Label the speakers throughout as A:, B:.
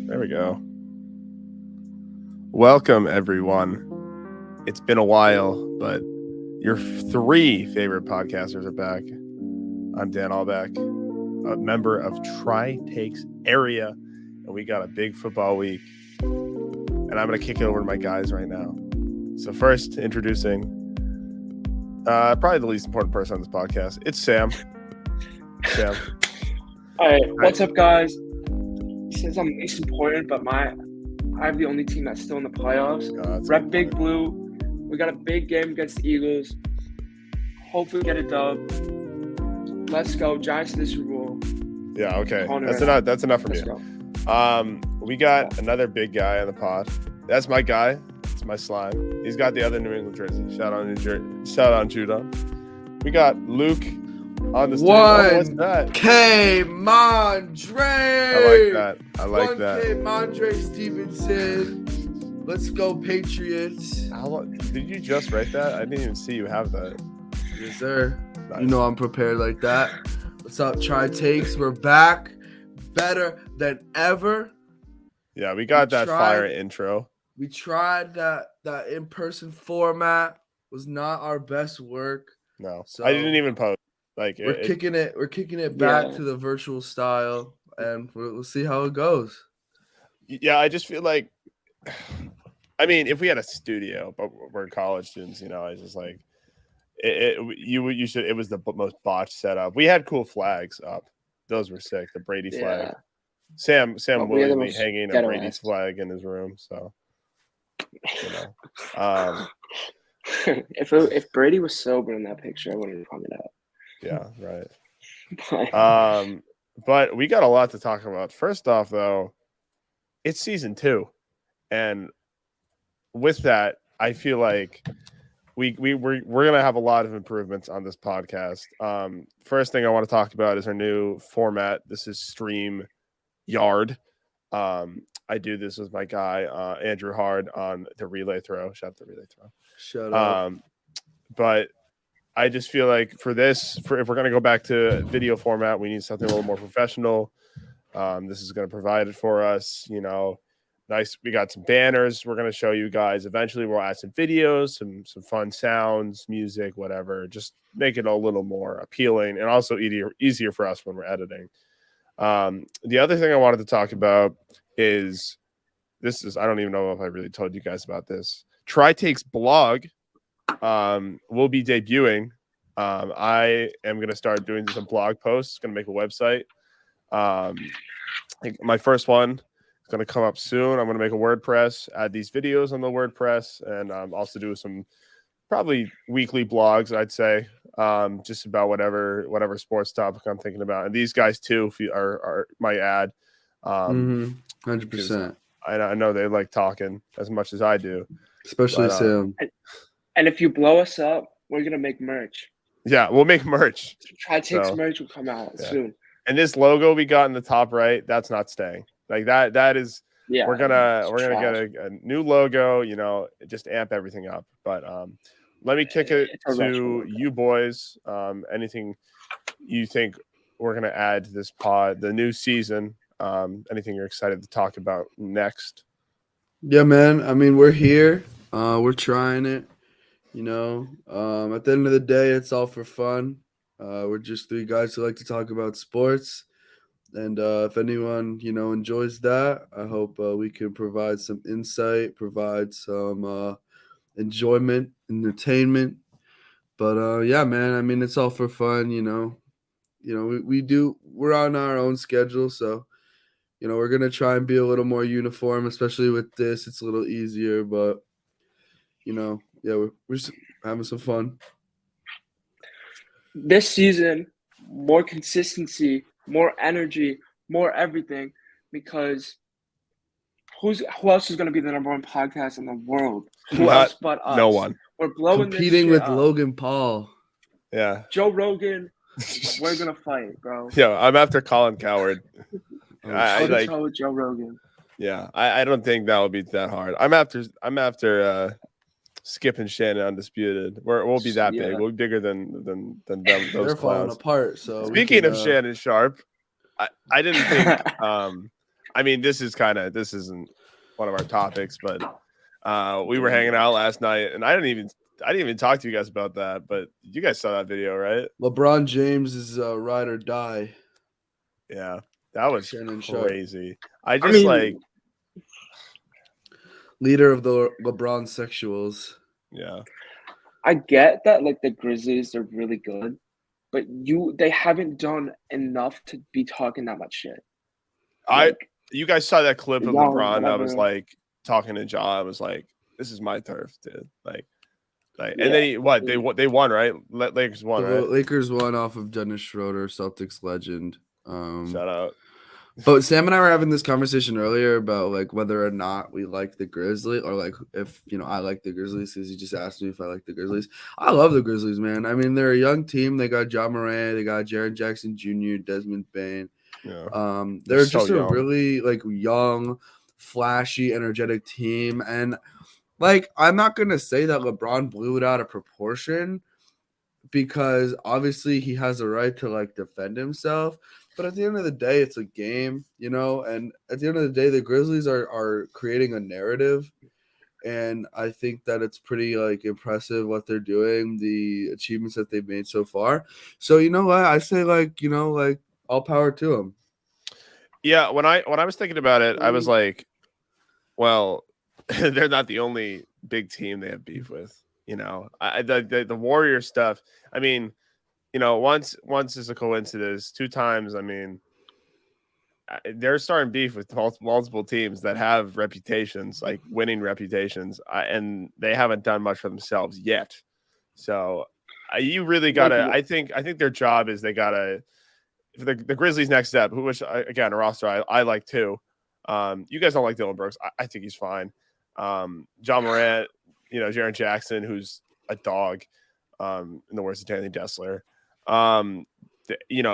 A: There we go. Welcome, everyone. It's been a while, but your three favorite podcasters are back. I'm Dan Allback, a member of Tri-Takes Area, and we got a big football week. And I'm going to kick it over to my guys right now. So first, introducing probably the least important person on this podcast. It's Sam. Sam.
B: All right, what's up, guys? Since I'm least important, but I have the only team that's still in the playoffs. Rep Big Blue. We got a big game against the Eagles. Hopefully get a dub. Let's go. Giants to the Super Bowl.
A: Yeah, okay. That's enough from you. We got another big guy on the pod. That's my guy. It's my slime. He's got the other New England jersey. Shout out Judah. We got Luke on the studio.
C: What's that? K. Mondre.
A: I like that.
C: K. Mondre Stevenson. Let's go, Patriots.
A: Did you just write that? I didn't even see you have that.
C: Yes, sir.
A: Nice.
C: You know I'm prepared like that. What's up, Tri-Takes? We're back. Better than ever.
A: Yeah, we got that fire intro.
C: We tried that in-person format. Was not our best work.
A: No,
C: so
A: I didn't even post.
C: We're kicking it back to the virtual style, and we'll see how it goes.
A: Yeah, I just feel like, I mean, if we had a studio, but we're college students, I just like it was the most botched setup. We had cool flags up; those were sick. The Brady flag. Sam willingly hanging a Brady's flag in his room. So,
B: if Brady was sober in that picture, I wouldn't have hung it out.
A: Yeah, right. But we got a lot to talk about. First off, though, it's season 2, and with that, I feel like we're gonna have a lot of improvements on this podcast. First thing I want to talk about is our new format. This is Stream Yard. I do this with my guy Andrew Hard on the relay throw. Shout out the relay throw.
C: Shut up.
A: But I just feel like if we're going to go back to video format, we need something a little more professional. This is going to provide it for us. Nice. We got some banners we're going to show you guys. Eventually, we'll add some videos, some fun sounds, music, whatever. Just make it a little more appealing and also easier for us when we're editing. The other thing I wanted to talk about is I don't even know if I really told you guys about this. Tri-Takes blog will be debuting. I am going to start doing some blog posts. Going to make a website. My first one is going to come up soon. I'm going to make a WordPress, add these videos on the WordPress, and also do some probably weekly blogs, I'd say, just about whatever sports topic I'm thinking about. And these guys too are my ad.
C: 100%.
A: I know they like talking as much as I do,
C: especially Sam.
B: And if you blow us up, we're gonna make merch.
A: Yeah, we'll make merch.
B: Tri-Takes merch will come out soon.
A: And this logo we got in the top right, that's not staying. Like that is. Yeah, we're gonna get a new logo. Just amp everything up. But let me kick it to you boys. Anything you think we're gonna add to this pod, the new season? Anything you're excited to talk about next?
C: Yeah, man. I mean, we're here. We're trying it. At the end of the day, it's all for fun. We're just 3 guys who like to talk about sports. And if anyone, enjoys that, I hope we can provide some insight, provide some enjoyment, entertainment. But yeah, man, I mean, it's all for fun. We're on our own schedule, so we're gonna try and be a little more uniform, especially with this. It's a little easier, but we're just having some fun.
B: This season, more consistency, more energy, more everything, because who else is going to be the number 1 podcast in the world? Who else but us?
A: No one.
B: We're blowing
C: competing with
B: up.
C: Logan Paul.
A: Yeah.
B: Joe Rogan. We're gonna fight, bro.
A: Yeah, I'm after Colin Coward.
B: I like with Joe Rogan.
A: Yeah, I don't think that will be that hard. I'm after Skip and Shannon Undisputed. We'll be that big. We'll be bigger than them. Those
C: They're falling apart. So
A: speaking of Shannon Sharp, I didn't think I mean, this isn't one of our topics, but we were hanging out last night, and I didn't even talk to you guys about that, but you guys saw that video, right?
C: LeBron James is ride or die.
A: Yeah, that was
C: Shannon
A: crazy.
C: Sharp.
A: I mean,
C: leader of the LeBron sexuals.
A: Yeah.
B: I get that, like, the Grizzlies are really good, but they haven't done enough to be talking that much shit.
A: You guys saw that clip of LeBron that was
B: whatever.
A: like talking to Ja. I was like, "This is my turf, dude." Like, and then they won, right? Lakers won, right?
C: Lakers won off of Dennis Schroeder, Celtics legend.
A: Shout out.
C: But Sam and I were having this conversation earlier about like whether or not we like the Grizzlies, or like if I like the Grizzlies, because he just asked me if I like the Grizzlies. I love the Grizzlies, man. I mean, they're a young team. They got Ja Morant, they got Jaren Jackson Jr., Desmond Bane.
A: Yeah.
C: They're just a really like young, flashy, energetic team. And like, I'm not gonna say that LeBron blew it out of proportion, because obviously he has a right to like defend himself. But at the end of the day, it's a game, and at the end of the day, the Grizzlies are creating a narrative. And I think that it's pretty like impressive what they're doing, the achievements that they've made so far. So you know what? I say like all power to them.
A: Yeah, when I was thinking about it, I was like, well, they're not the only big team they have beef with. The Warrior stuff. I mean, once is a coincidence. 2 times, I mean, they're starting beef with multiple teams that have reputations, like winning reputations, and they haven't done much for themselves yet. So you really gotta. I think their job is they gotta. For the Grizzlies' next step, which again a roster I like too. You guys don't like Dylan Brooks. I think he's fine. John Morant, Jaren Jackson, who's a dog, in the words of Danny Dessler.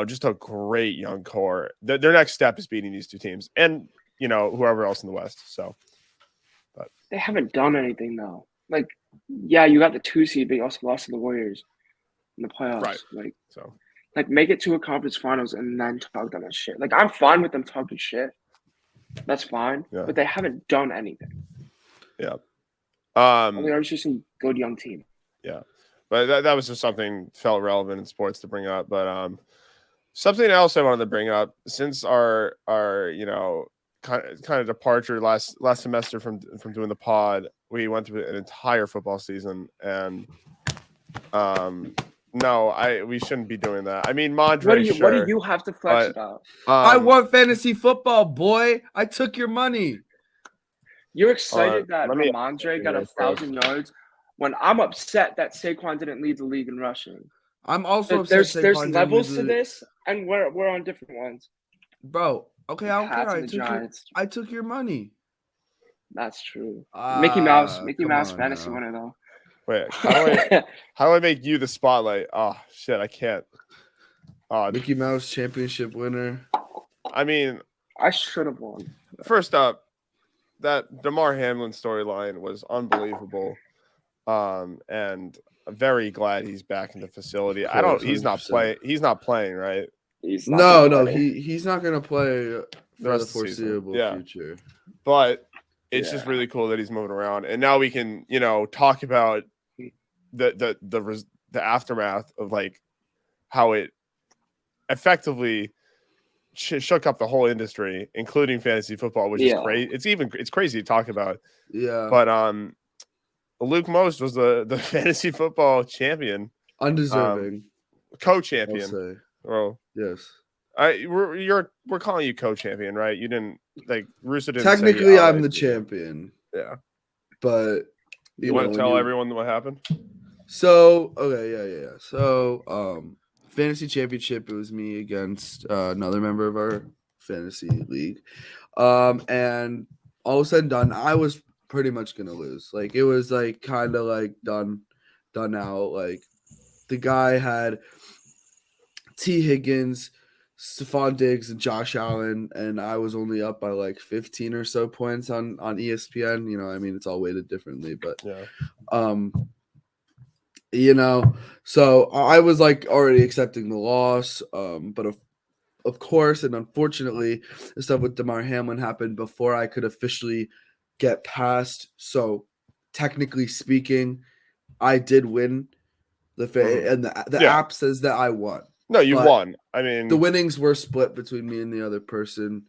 A: Just a great young core. Their next step is beating these 2 teams, and whoever else in the West. So, but
B: they haven't done anything though. Like, yeah, you got the 2 seed, but you also lost to the Warriors in the playoffs.
A: Right.
B: Like, make it to a conference finals and then talk that much shit. Like, I'm fine with them talking shit. That's fine, but they haven't done anything.
A: Yeah.
B: They're just a good young team.
A: Yeah. But that was just something felt relevant in sports to bring up. But something else I wanted to bring up, since our kind of departure last semester from doing the pod, we went through an entire football season, and we shouldn't be doing that. I mean, Mondre,
B: what do you have to flex about?
C: I won fantasy football, boy. I took your money.
B: You're excited that Ramondre got 1,000 yards, when I'm upset that Saquon didn't lead the league in rushing.
C: I'm also upset.
B: There's levels to this, and we're on different ones.
C: Bro, okay, I don't care. I took your money.
B: That's true. Mickey Mouse fantasy winner though.
A: Wait, how do I make you the spotlight? Oh shit, I can't.
C: Mickey Mouse championship winner.
A: I mean,
B: I should have won.
A: First up, that DeMar Hamlin storyline was unbelievable, and I'm very glad he's back in the facility. He's not playing. He's not playing, right?
C: He's not he's not gonna play for the foreseeable future.
A: But it's just really cool that he's moving around, and now we can talk about the aftermath of like how it effectively shook up the whole industry, including fantasy football, which is crazy. It's crazy to talk about.
C: Yeah.
A: But Luke Most was the fantasy football champion,
C: undeserving
A: co-champion.
C: Oh yes.
A: We're calling you co-champion, right? You didn't like Russo didn't.
C: Technically, I'm the champion.
A: Yeah.
C: But
A: you want to tell everyone what happened?
C: So yeah. So fantasy championship, it was me against another member of our fantasy league. And all said and done, I was pretty much gonna lose. Like, it was like kind of like done out. Like, the guy had T. Higgins, Stephon Diggs, and Josh Allen, and I was only up by like 15 or so points on ESPN. I mean, it's all weighted differently, but so I was like already accepting the loss. But of course, and unfortunately, the stuff with Damar Hamlin happened before I could officially get past. So, technically speaking, I did win and the app says that I won.
A: No, you won. I mean,
C: the winnings were split between me and the other person,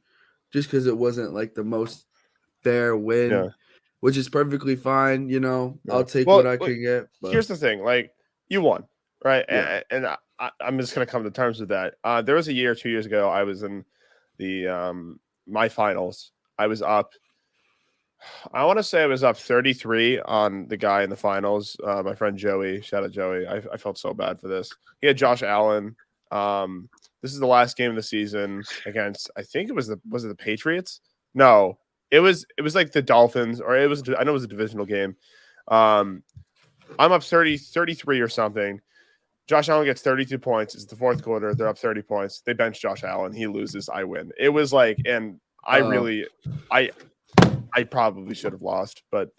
C: just because it wasn't like the most fair win, which is perfectly fine. You know, I'll take what I can get.
A: But here's the thing: like, you won, right? Yeah. And I'm just gonna come to terms with that. There was a year, 2 years ago, I was in the my finals. I was up. I want to say I was up 33 on the guy in the finals. My friend Joey, shout out Joey. I felt so bad for this. He had Josh Allen. This is the last game of the season against, I think was it the Patriots? No, it was like the Dolphins, or I know it was a divisional game. I'm up 33 or something. Josh Allen gets 32 points. It's the fourth quarter. They're up 30 points. They bench Josh Allen. He loses. I win. It was like, and I probably should have lost, but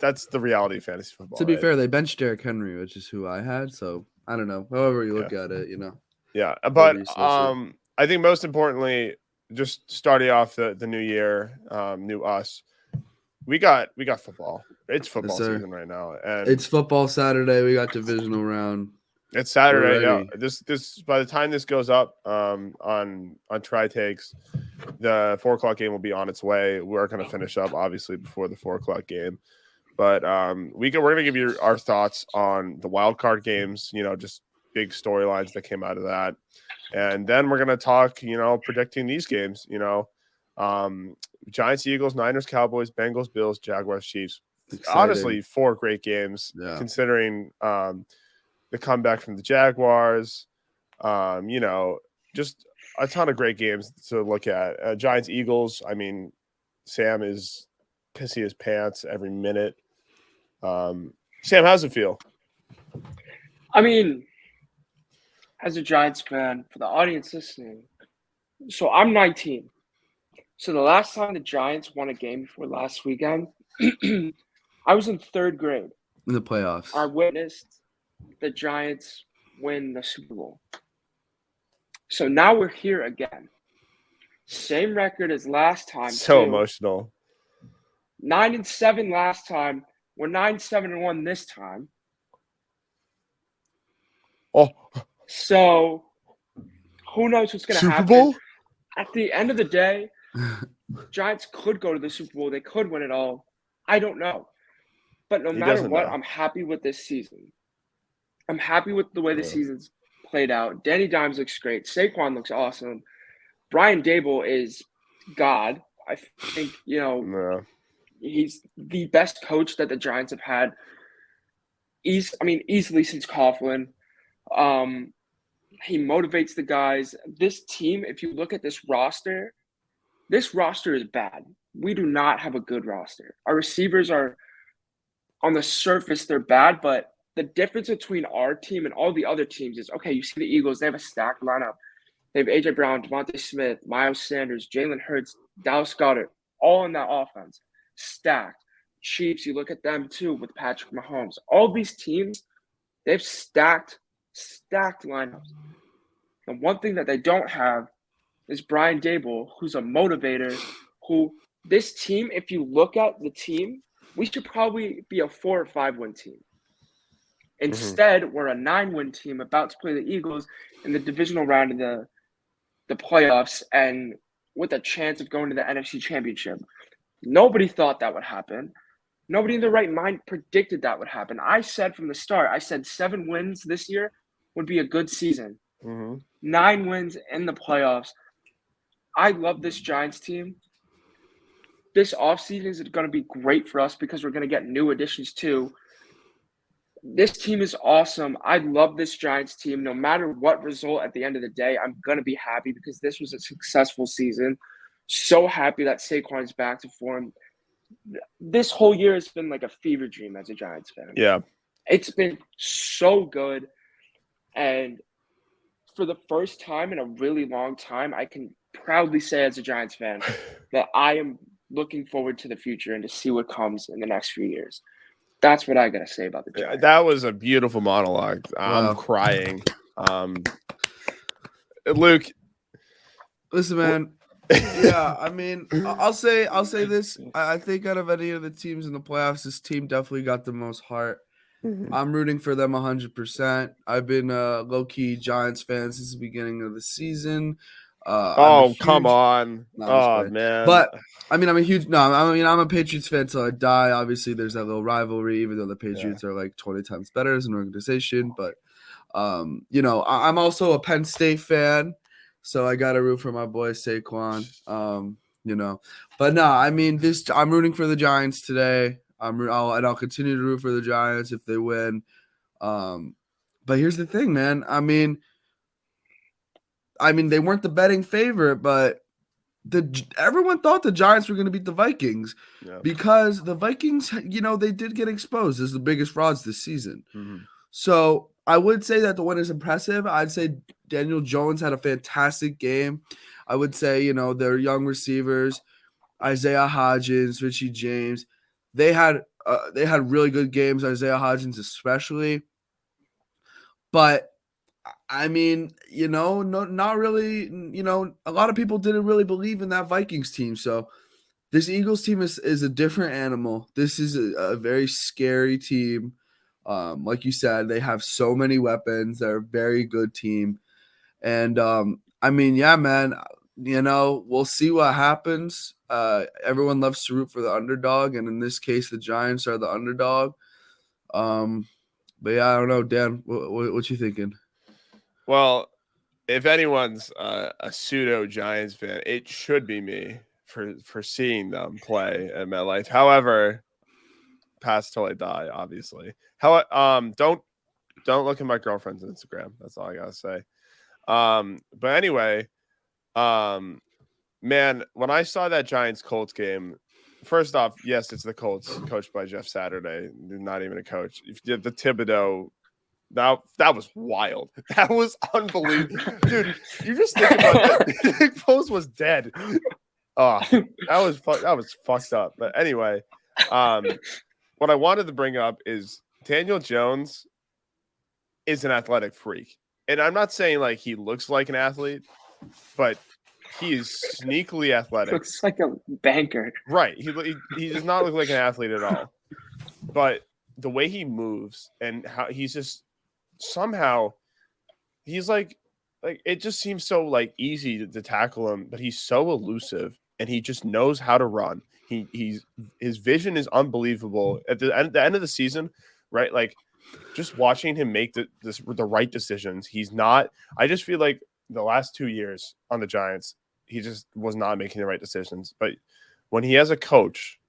A: that's the reality of fantasy football.
C: To be fair, they benched Derrick Henry, which is who I had. So I don't know. However you look at it, you know.
A: Yeah, but I think most importantly, just starting off the new year, new us, we got football. It's football season right now, and
C: it's football Saturday. We got divisional round.
A: It's Saturday. Yeah, this by the time this goes up on Tri Takes, the 4 o'clock game will be on its way. We're going to finish up obviously before the 4 o'clock game, but we're going to give you our thoughts on the wild card games. You know, just big storylines that came out of that, and then we're going to talk. You know, predicting these games. You know, Giants, Eagles, Niners, Cowboys, Bengals, Bills, Jaguars, Chiefs. Exciting. Honestly, 4 great games considering the comeback from the Jaguars. You know, just a ton of great games to look at. Giants, Eagles. I mean, Sam is pissing his pants every minute. Sam, how's it feel?
B: I mean, as a Giants fan, for the audience listening, so I'm 19. So the last time the Giants won a game before last weekend, I was in 3rd grade.
C: In the playoffs.
B: I witnessed the Giants win the Super Bowl. So now we're here again. Same record as last time.
A: So emotional.
B: 9-7 last time. We're 9-7-1 this time.
A: Oh.
B: So who knows what's going to happen?
A: Super Bowl?
B: At the end of the day, Giants could go to the Super Bowl. They could win it all. I don't know. But no matter what, I'm happy with this season. I'm happy with the way the season's played out. Danny Dimes looks great. Saquon looks awesome. Brian Daboll is God. I think, you know, he's the best coach that the Giants have had. Easily since Coughlin. He motivates the guys. This team, if you look at this roster is bad. We do not have a good roster. Our receivers are, on the surface, they're bad, but the difference between our team and all the other teams is, okay, you see the Eagles, they have a stacked lineup. They have A.J. Brown, Devontae Smith, Miles Sanders, Jalen Hurts, Dallas Goedert, all in that offense. Stacked. Chiefs, you look at them too with Patrick Mahomes. All these teams, they have stacked lineups. The one thing that they don't have is Brian Daboll, who's a motivator, who this team, if you look at the team, we should probably be a 4 or 5 win team. Instead, we're a 9-win team about to play the Eagles in the divisional round of the playoffs and with a chance of going to the NFC Championship. Nobody thought that would happen. Nobody in their right mind predicted that would happen. I said from the start, 7 wins this year would be a good season. 9 wins in the playoffs. I love this Giants team. This offseason is going to be great for us because we're going to get new additions too. This team is awesome. I love this Giants team. No matter what result at the end of the day, I'm going to be happy because this was a successful season. So happy that Saquon is back to form. This whole year has been like a fever dream as a Giants fan.
A: Yeah.
B: It's been so good. And for the first time in a really long time, I can proudly say as a Giants fan that I am looking forward to the future and to see what comes in the next few years. That's what I got to say about the Giants.
A: That was a beautiful monologue. I'm crying. Luke,
C: Listen, man. Yeah, I mean, I'll say this. I think out of any of the teams in the playoffs, this team definitely got the most heart. I'm rooting for them 100%. I've been a low-key Giants fan since the beginning of the season.
A: Come on. Man.
C: But I mean, I'm a huge I'm a Patriots fan till I die. Obviously, there's that little rivalry, even though the Patriots are like 20 times better as an organization. But I'm also a Penn State fan, so I got to root for my boy Saquon. But no, I mean, I'm rooting for the Giants today. I'll continue to root for the Giants if they win. But here's the thing, man. I mean, they weren't the betting favorite, but everyone thought the Giants were going to beat the Vikings because the Vikings, they did get exposed as the biggest frauds this season. So I would say that the win is impressive. I'd say Daniel Jones had a fantastic game. I would say, their young receivers, Isaiah Hodgins, Richie James, they had really good games, Isaiah Hodgins especially. But I mean, not really, a lot of people didn't really believe in that Vikings team. So this Eagles team is a different animal. This is a very scary team. Like you said, they have so many weapons. They're a very good team. And I mean, yeah, man, we'll see what happens. Everyone loves to root for the underdog. And in this case, the Giants are the underdog. But yeah, I don't know, Dan, what you thinking?
A: Well, if anyone's a pseudo Giants fan, it should be me for seeing them play in MetLife. However, pass till I die, obviously. Don't look at my girlfriend's Instagram. That's all I gotta say. But anyway, man, when I saw that Giants Colts game, first off, yes, it's the Colts coached by Jeff Saturday, not even a coach. If you did the Thibodeau. That was wild. That was unbelievable, dude. You just think about that. Nick Foles was dead. Oh, that was fucked up. But anyway, what I wanted to bring up is Daniel Jones is an athletic freak, and I'm not saying like he looks like an athlete, but he is sneakily athletic.
B: Looks like a banker,
A: right? He does not look like an athlete at all, but the way he moves and how he's just. Somehow he's like it just seems so like easy to tackle him, but he's so elusive and he just knows how to run. His vision is unbelievable at the end of the season, right? Like just watching him make the right decisions. I just feel like the last 2 years on the Giants, he just was not making the right decisions. But when he has a coach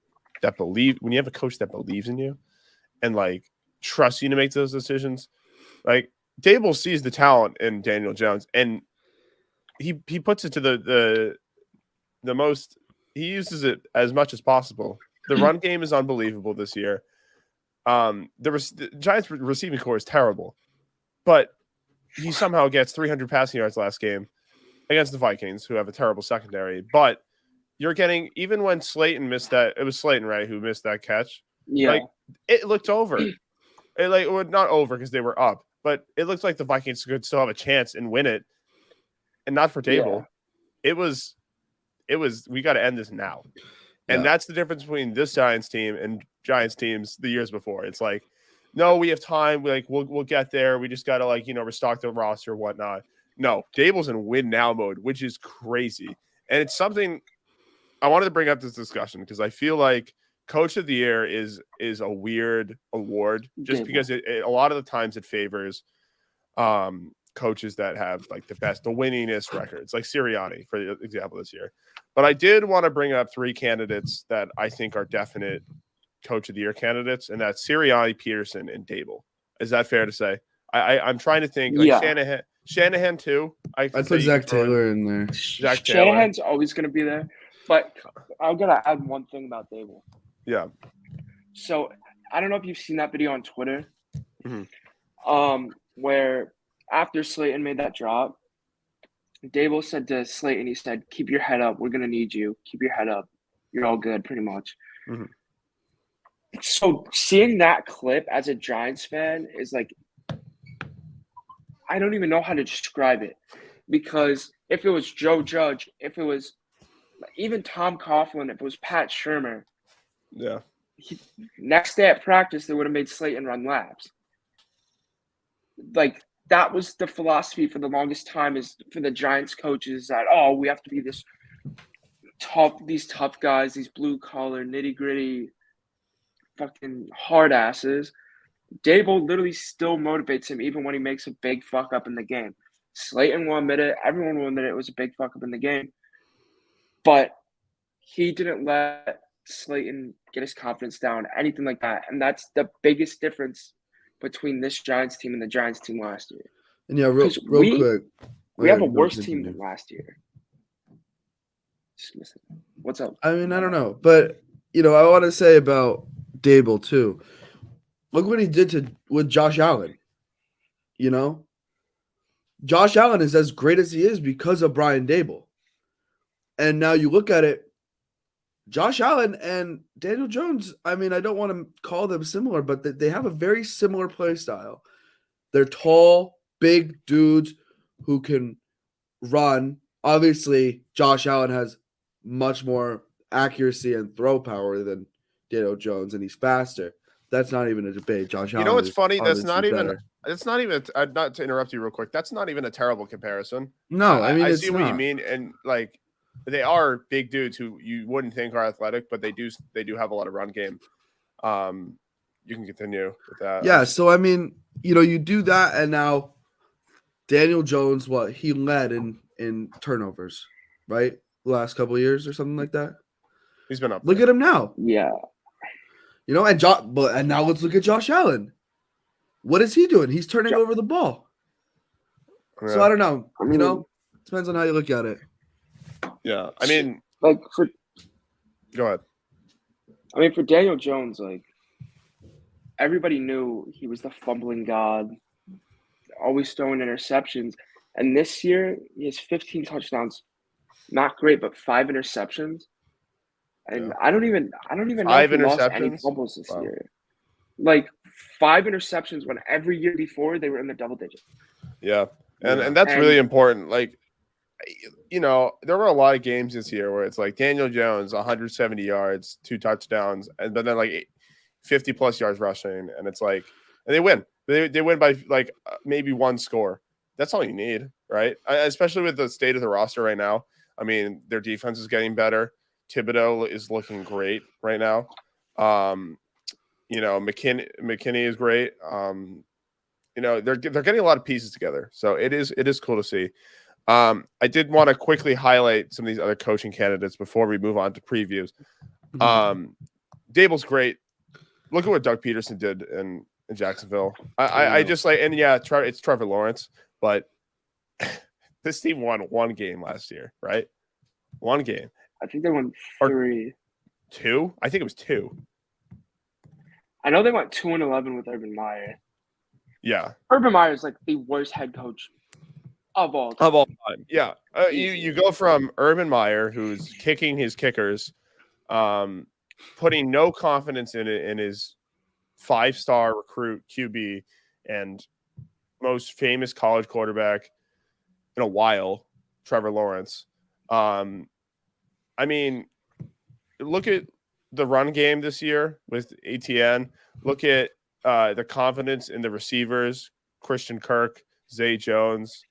A: when you have a coach that believes in you and like trusts you to make those decisions, like Dable sees the talent in Daniel Jones, and he puts it to the most. He uses it as much as possible. The run game is unbelievable this year. The Giants receiving core is terrible, but he somehow gets 300 passing yards last game against the Vikings, who have a terrible secondary. But you're getting even when Slayton missed that. It was Slayton, right, who missed that catch.
B: Yeah,
A: like it looked over. It was not over because they were up. But it looks like the Vikings could still have a chance and win it, and not for Dable. Yeah. It was. We got to end this now, and that's the difference between this Giants team and Giants teams the years before. It's like, no, we have time. We'll get there. We just got to restock the roster, or whatnot. No, Dable's in win now mode, which is crazy, and it's something I wanted to bring up this discussion because I feel like Coach of the Year is a weird award just because a lot of the times it favors coaches that have like the winningest records, like Sirianni, for example, this year. But I did want to bring up 3 candidates that I think are definite Coach of the Year candidates, and that's Sirianni, Peterson, and Dable. Is that fair to say? I'm trying to think. Like Shanahan too. I
C: put Zach Taylor in there.
B: Shanahan's always going to be there, but I'm gonna add one thing about Dable.
A: Yeah.
B: So I don't know if you've seen that video on Twitter, where after Slayton made that drop, Dable said to Slayton, he said, "Keep your head up. We're gonna need you. Keep your head up. You're all good," pretty much. Mm-hmm. So seeing that clip as a Giants fan is like, I don't even know how to describe it, because if it was Joe Judge, if it was even Tom Coughlin, if it was Pat Shurmur,
A: Yeah.
B: Next day at practice, they would have made Slayton run laps. Like, that was the philosophy for the longest time, is for the Giants coaches, that, oh, we have to be these tough guys, these blue-collar, nitty-gritty, fucking hard asses. Dable literally still motivates him even when he makes a big fuck up in the game. Slayton will admit it. Everyone will admit it was a big fuck up in the game. But he didn't let Slayton get his confidence down, anything like that. And that's the biggest difference between this Giants team and the Giants team last year.
C: And yeah, real quick.
B: We have a worse team than last year. Just listen. What's up?
C: I mean, I don't know. But, I want to say about Dable, too. Look what he did with Josh Allen. Josh Allen is as great as he is because of Brian Dable. And now you look at it, Josh Allen and Daniel Jones, I mean, I don't want to call them similar, but they have a very similar play style. They're tall, big dudes who can run. Obviously, Josh Allen has much more accuracy and throw power than Daniel Jones, and he's faster. That's not even a debate. Josh Allen.
A: You know what's funny? That's not even.
C: Better.
A: It's not even. Not to interrupt you real quick. That's not even a terrible comparison.
C: No, I mean,
A: I see what you mean, and like, they are big dudes who you wouldn't think are athletic, but they do have a lot of run game. You can continue with that.
C: Yeah. So I mean, you do that, and now Daniel Jones, he led in turnovers, right? The last couple of years or something like that.
A: He's been up.
C: Look at him now.
B: Yeah.
C: And now let's look at Josh Allen. What is he doing? He's turning over the ball. Yeah. So I don't know. Depends on how you look at it.
A: Yeah. I mean,
B: go
A: ahead.
B: I mean, for Daniel Jones, like, everybody knew he was the fumbling god, always throwing interceptions. And this year, he has 15 touchdowns. Not great, but 5 interceptions. And yeah. I don't even know if he lost any fumbles this year. Like, 5 interceptions when every year before they were in the double digits.
A: Yeah. And that's really important. Like, there were a lot of games this year where it's like Daniel Jones, 170 yards, 2 touchdowns, but then like 50 plus yards rushing. And it's like, and they win. They win by like maybe 1 score. That's all you need, right? Especially with the state of the roster right now. I mean, their defense is getting better. Thibodeau is looking great right now. McKinney is great. They're getting a lot of pieces together. So it is cool to see. I did want to quickly highlight some of these other coaching candidates before we move on to previews. Dable's great. Look at what Doug Peterson did in Jacksonville. I just like, and yeah, it's Trevor Lawrence, but this team won 1 game last year, right? 1 game.
B: I think they won 3.
A: 2? I think it was 2.
B: I know they went 2-11 with Urban Meyer.
A: Yeah.
B: Urban Meyer is like the worst head coach of all time.
A: Yeah. You go from Urban Meyer, who's kicking his kickers, putting no confidence in his 5-star recruit QB and most famous college quarterback in a while, Trevor Lawrence. I mean, look at the run game this year with ATN. Look at the confidence in the receivers, Christian Kirk, Zay Jones.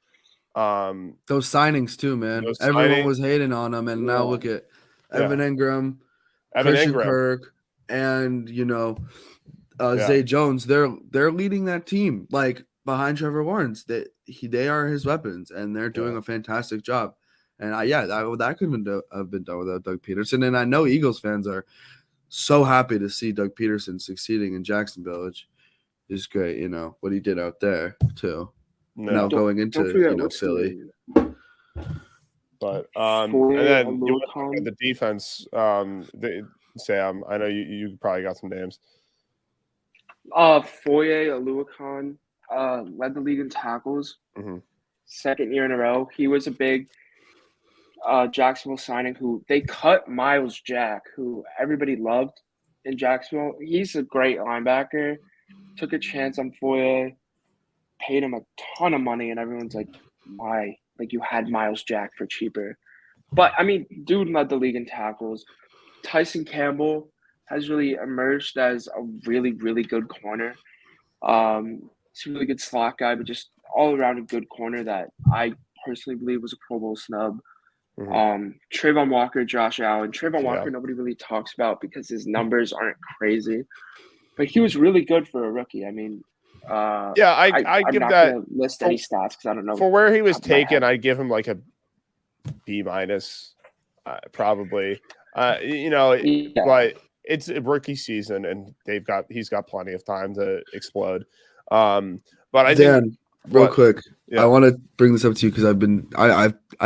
C: Those signings too, man. Everyone was hating on them, and now look at Evan Ingram, Christian Kirk, and Zay Jones. They're leading that team like behind Trevor Lawrence. They are his weapons, and they're doing a fantastic job. And that couldn't have been done without Doug Peterson. And I know Eagles fans are so happy to see Doug Peterson succeeding in Jacksonville, which is great. What he did out there too. No, now going into Philly.
A: But and then you look at the defense. Sam, I know you probably got some names.
B: Foye Oluokun led the league in tackles.
A: Mm-hmm.
B: 2nd year in a row. He was a big Jacksonville signing who they cut Miles Jack, who everybody loved in Jacksonville. He's a great linebacker. Took a chance on Foye, paid him a ton of money, and everyone's like, why? like you had Miles Jack for cheaper. But I mean, dude led the league in tackles. Tyson Campbell has really emerged as a really, really good corner. He's a really good slot guy, but just all around a good corner that I personally believe was a Pro Bowl snub. Trayvon Walker, Josh Allen. Trayvon Walker, nobody really talks about because his numbers aren't crazy, but he was really good for a rookie. I mean,
A: I
B: I'm
A: give
B: not
A: that
B: gonna list any stats because I don't know
A: for where he was taken. I give him like a B-, probably. But it's a rookie season, and he's got plenty of time to explode. But I
C: think real quick,
A: yeah.
C: I want to bring this up to you because I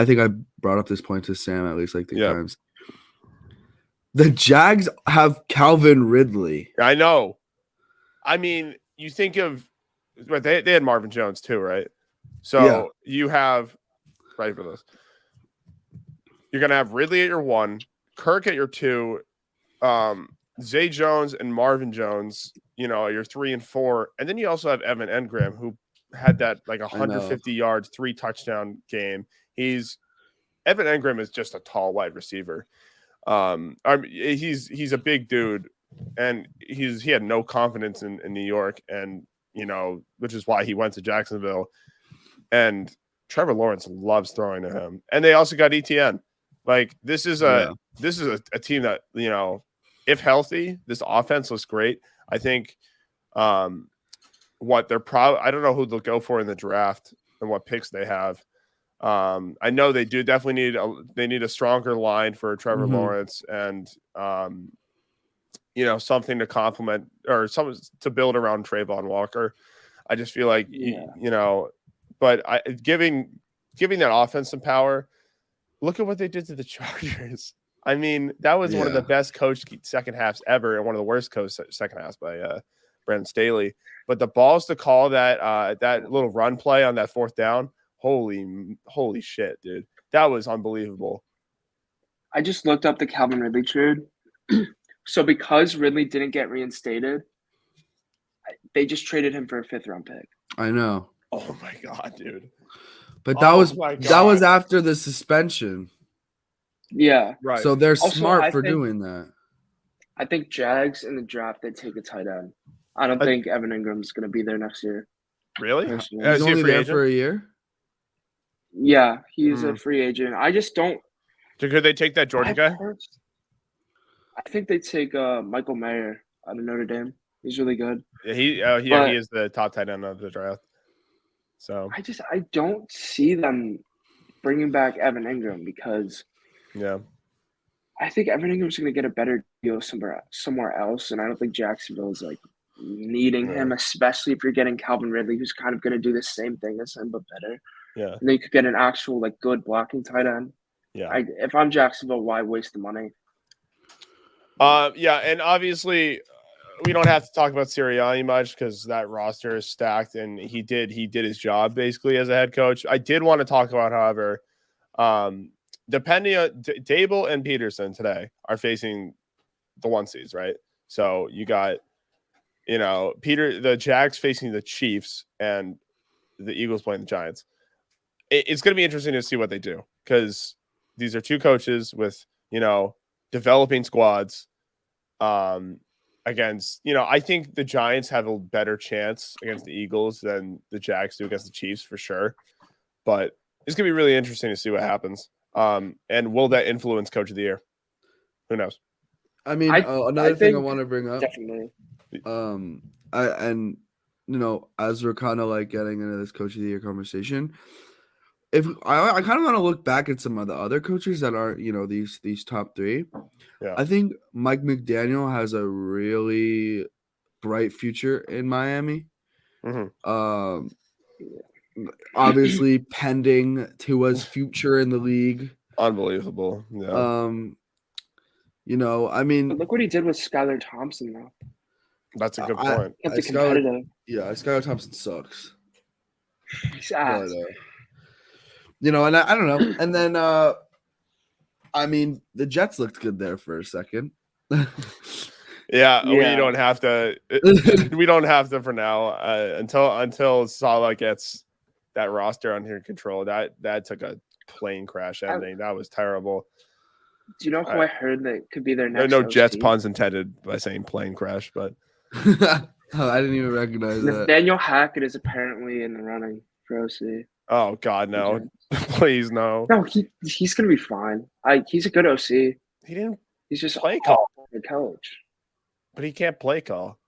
C: think I brought up this point to Sam at least like 3 times. The Jags have Calvin Ridley.
A: I know. I mean, you think of they had Marvin Jones too, right? So you have right for this. You're gonna have Ridley at your 1, Kirk at your 2, Zay Jones and Marvin Jones, your 3 and 4, and then you also have Evan Engram, who had that like 150 yards, 3 touchdown game. Evan Engram is just a tall wide receiver. He's a big dude, and he had no confidence in New York, and which is why he went to Jacksonville. And Trevor Lawrence loves throwing to him, and they also got ETN. Like this is a team that if healthy, this offense looks great. I think what they're probably I don't know who they'll go for in the draft and what picks they have. I know they do definitely need a stronger line for Trevor Lawrence and something to complement or something to build around Trayvon Walker. I just feel like but giving that offense some power. Look at what they did to the Chargers. I mean, that was one of the best coached second halves ever, and one of the worst coached second halves by Brandon Staley. But the balls to call that little run play on that 4th down, holy shit, dude, that was unbelievable.
B: I just looked up the Calvin Ridley trade. So because Ridley didn't get reinstated, they just traded him for a 5th-round pick.
C: I know.
A: Oh my god, dude.
C: But that was after the suspension.
B: Yeah.
A: Right.
C: So they're smart for doing that.
B: I think Jags in the draft, they take a tight end. I don't think Evan Ingram's going to be there next year.
A: Really?
C: He's only there for a year?
B: Yeah, he's a free agent. I just don't.
A: So could they take that Georgia guy?
B: I think they take Michael Mayer out of Notre Dame. He's really good.
A: Yeah, he is the top tight end of the draft. So
B: I don't see them bringing back Evan Ingram because I think Evan Ingram's going to get a better deal somewhere else, and I don't think Jacksonville is like needing him, especially if you're getting Calvin Ridley, who's kind of going to do the same thing as him but better.
A: Yeah,
B: and then you could get an actual like good blocking tight end. Yeah, if I'm Jacksonville, why waste the money?
A: And obviously we don't have to talk about Sirianni much because that roster is stacked, and he did his job basically as a head coach. I did want to talk about, however, depending on Dable and Peterson today are facing the 1 seeds, right? So you got, the Jags facing the Chiefs and the Eagles playing the Giants. It's going to be interesting to see what they do because these are 2 coaches with, developing squads. Against, I think the Giants have a better chance against the Eagles than the Jags do against the Chiefs for sure. But it's going to be really interesting to see what happens. And will that influence Coach of the Year? Who knows?
C: I mean, another thing I want to bring up.
B: Definitely.
C: As we're kind of like getting into this Coach of the Year conversation, if I kind of want to look back at some of the other coaches that are, these top 3. Yeah. I think Mike McDaniel has a really bright future in Miami. Obviously pending Tua's future in the league.
A: Unbelievable. Yeah.
C: I mean,
B: but look what he did with Skylar Thompson though.
A: That's a good point.
B: Competitive.
C: Skylar Thompson sucks.
B: He's ass.
C: And I don't know. And then I mean, the Jets looked good there for a second.
A: We don't have to. We don't have to for now until Salah gets that roster under control. That took a plane crash ending. That was terrible.
B: Do you know who I heard that could be their next?
A: No
B: OC?
A: Jets puns intended by saying plane crash, but
C: I didn't even recognize that.
B: Nathaniel Hackett is apparently in the running for OC.
A: Oh God, no! Please no.
B: No, he's gonna be fine. He's a good OC.
A: He didn't.
B: He's just
A: play call
B: in college,
A: but he can't play call.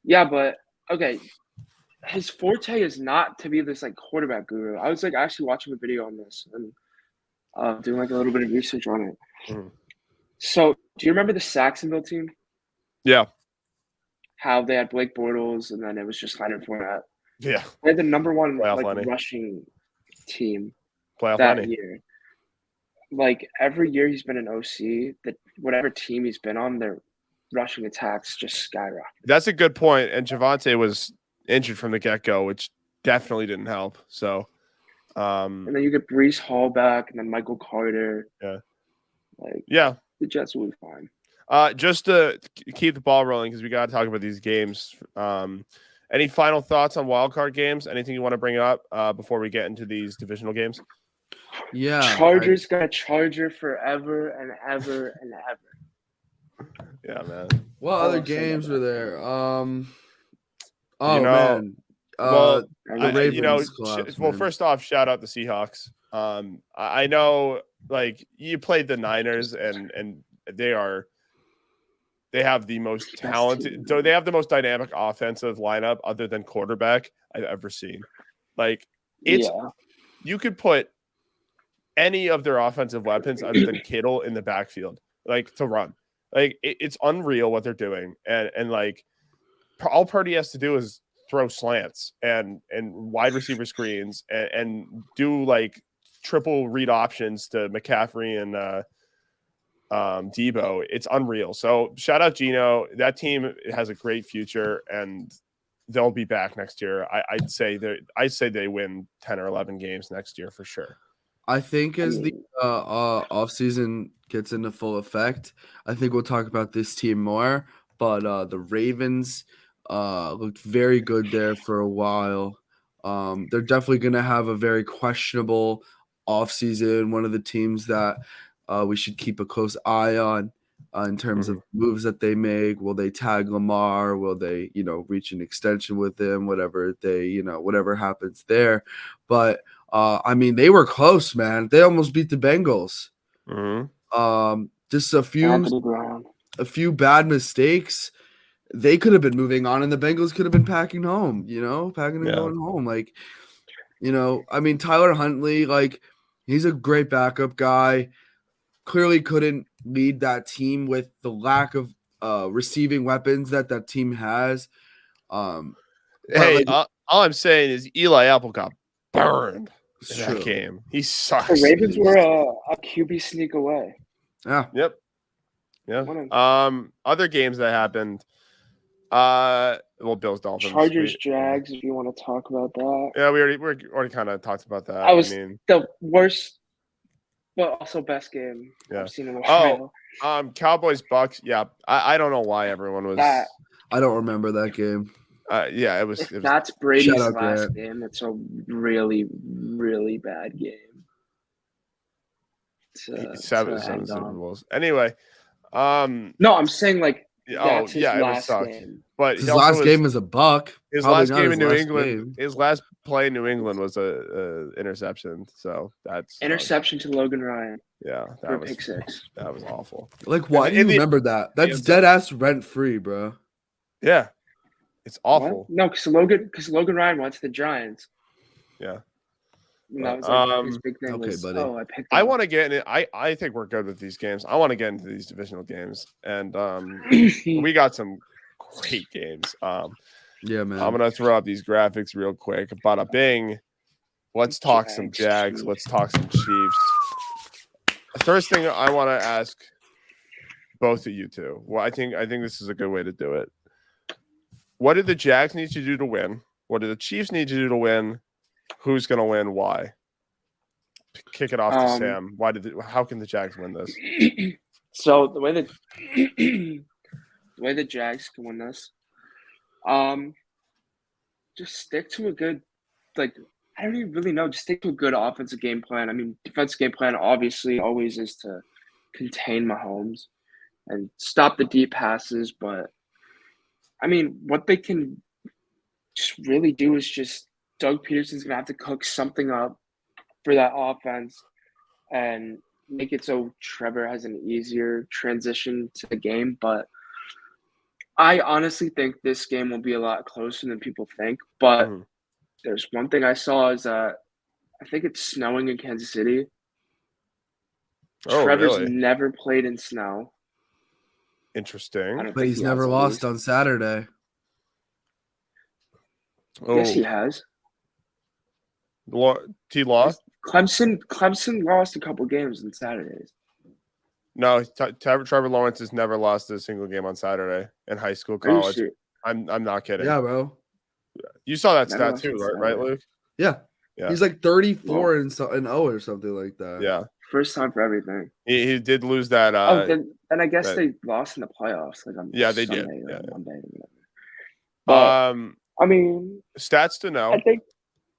B: Yeah, but okay. His forte is not to be this like quarterback guru. I was like actually watching a video on this and doing like a little bit of research on it.
A: Mm-hmm.
B: So, do you remember the Saxonville team?
A: Yeah.
B: How they had Blake Bortles and then it was just Leonard Fournette.
A: Yeah.
B: They had the number one rushing team that year. Like every year he's been an OC, that whatever team he's been on, their rushing attacks just skyrocket.
A: That's a good point. And Javonte was injured from the get-go, which definitely didn't help. So,
B: and then you get Breece Hall back, and then Michael Carter.
A: Yeah,
B: the Jets will be fine.
A: Just to keep the ball rolling, because we got to talk about these games. Any final thoughts on wildcard games? Anything you want to bring up before we get into these divisional games?
C: Yeah,
B: Chargers gonna Charger forever and ever and ever.
A: Yeah, man.
C: What other games were there?
A: Man.
C: The Ravens
A: first off, shout out the Seahawks. I know, like, you played the Niners, and they have the most talented. So they have the most dynamic offensive lineup other than quarterback I've ever seen. Like, you could put any of their offensive weapons other than Kittle in the backfield, like, to run. Like, it's unreal what they're doing, and like, all Purdy has to do is throw slants and wide receiver screens and do like triple read options to McCaffrey and Debo. It's unreal. So shout out Geno. That team has a great future, and they'll be back next year. I'd say they win 10 or 11 games next year for sure.
C: I think as the offseason gets into full effect, I think we'll talk about this team more. But the Ravens looked very good there for a while. They're definitely going to have a very questionable offseason. One of the teams that we should keep a close eye on in terms of moves that they make. Will they tag Lamar? Will they, reach an extension with him? Whatever happens there. But they were close, man. They almost beat the Bengals. Just a few bad mistakes. They could have been moving on, and the Bengals could have been packing home, going home. Like, Tyler Huntley, like, he's a great backup guy. Clearly couldn't lead that team with the lack of receiving weapons that team has.
A: All I'm saying is Eli Apple got burned in that game. He sucks.
B: The Ravens were a QB sneak away.
C: Yeah.
A: Yep. Yeah. Other games that happened. Bills, Dolphins,
B: Chargers, Jags. If you want to talk about that.
A: Yeah, we already kind of talked about that.
B: That was the worst, but also best game I've seen in a while.
A: Cowboys, Bucks. Yeah, I don't know why everyone was.
C: I don't remember that game.
A: It was.
B: That's Brady's last game. It's a really, really bad game.
A: Seven Super Bowls. Anyway,
B: no, I'm saying like. That's his last game.
A: But
C: his last game was a buck.
A: His last game in New England. His last play in New England was a interception. So that's
B: interception to Logan Ryan.
A: Yeah,
B: that was pick six.
A: That was awful.
C: Like, why do you remember that? That's dead ass rent free, bro.
A: Yeah, it's awful.
B: What? No, because Logan Ryan went to the Giants.
A: Yeah.
B: And that was like his big thing.
C: Okay, buddy.
B: I picked.
A: I want to get in. I think we're good with these games. I want to get into these divisional games, and we got some great games.
C: Yeah, man.
A: I'm gonna throw up these graphics real quick. Bada bing. Let's talk some Jags. Let's talk some Chiefs. The first thing I want to ask both of you two. Well, I think this is a good way to do it. What do the Jags need to do to win? What do the Chiefs need to do to win? Who's going to win? Why? Kick it off to Sam. How can the Jags win this?
B: So the way the Jags can win this, just stick to a good like I don't even really know. Just stick to a good offensive game plan. I mean, defensive game plan obviously always is to contain Mahomes and stop the deep passes. But I mean, what they can just really do is just Doug Peterson's gonna have to cook something up for that offense and make it so Trevor has an easier transition to the game. But I honestly think this game will be a lot closer than people think. But there's one thing I saw is that I think it's snowing in Kansas City.
A: Oh,
B: Trevor's
A: really?
B: never played in snow. I
A: Interesting.
B: don't
C: But
B: think
C: he's
B: he
C: never
B: has, at
C: lost
B: least.
C: on Saturday.
B: Yes, he
A: Oh,
B: has.
A: He lost?
B: Clemson lost a couple games on Saturdays.
A: No, Trevor Lawrence has never lost a single game on Saturday in high school,
B: Are you
A: college.
B: serious?
A: I'm not kidding.
C: Yeah, bro.
A: You saw that
B: Never
A: stat
B: lost
A: too,
B: on
A: right,
B: Saturday.
A: Luke?
C: Yeah.
A: Yeah.
C: He's like 34 and 0 or something like that.
A: Yeah.
B: First time for everything.
A: He did lose that.
B: Then I guess
A: that-
B: they lost in the playoffs, like on
A: Yeah, they did.
B: Sunday or
A: Yeah.
B: Monday or whatever. But I mean,
A: stats to know.
B: I think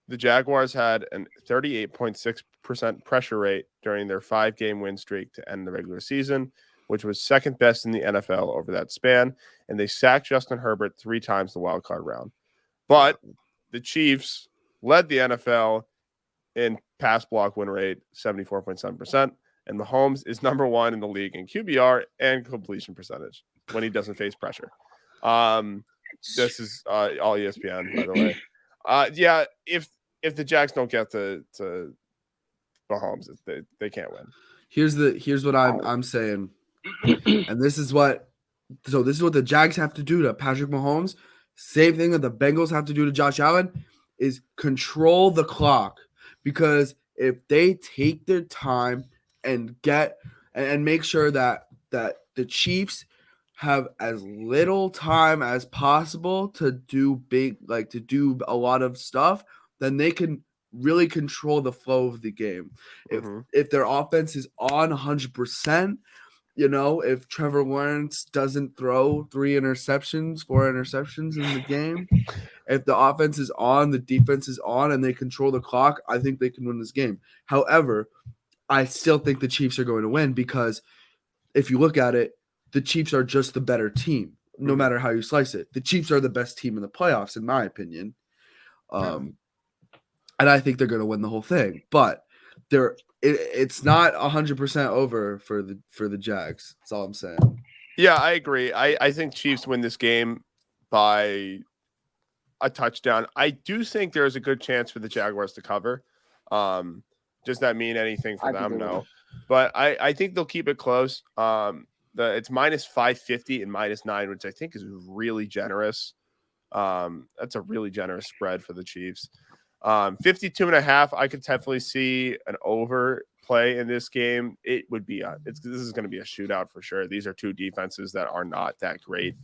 A: The Jaguars had an 38.6% pressure rate during their 5-game win streak to end the regular season, which was second best in the NFL over that span. And they sacked Justin Herbert 3 times the wild card round. But the Chiefs led the NFL in pass block win rate, 74.7%. And Mahomes is number 1 in the league in QBR and completion percentage when he doesn't face pressure. This is all ESPN, by the way. Yeah, if the Jags don't get to Mahomes, they can't win.
C: Here's what I'm saying, and this is what the Jags have to do to Patrick Mahomes. Same thing that the Bengals have to do to Josh Allen is control the clock, because if they take their time and get and make sure that the Chiefs have as little time as possible to do a lot of stuff, then they can really control the flow of the game. If their offense is on 100%, if Trevor Lawrence doesn't throw 4 interceptions in the game, if the offense is on, the defense is on, and they control the clock, I think they can win this game. However, I still think the Chiefs are going to win, because if you look at it, the Chiefs are just the better team, no matter how you slice it. The Chiefs are the best team in the playoffs, in my opinion. And I think they're going to win the whole thing. But it's not 100% over for the Jags. That's all I'm saying.
A: Yeah, I agree. I think Chiefs win this game by a touchdown. I do think there's a good chance for the Jaguars to cover. Does that mean anything for them? No. But I think they'll keep it close. It's minus 550 and minus 9, which I think is really generous. That's a really generous spread for the Chiefs. 52.5, I could definitely see an over play in this game. It would be this is going to be a shootout for sure. These are two defenses that are not that great.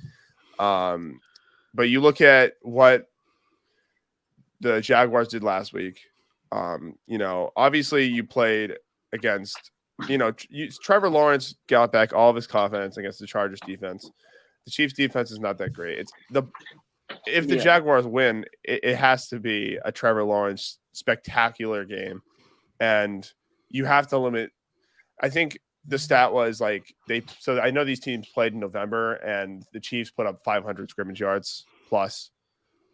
A: But you look at what the Jaguars did last week. Obviously you played against, Trevor Lawrence got back all of his confidence against the Chargers defense. The Chiefs defense is not that great. If the Jaguars win, it has to be a Trevor Lawrence spectacular game. And you have to limit. I think the stat was so I know these teams played in November, and the Chiefs put up 500 scrimmage yards plus.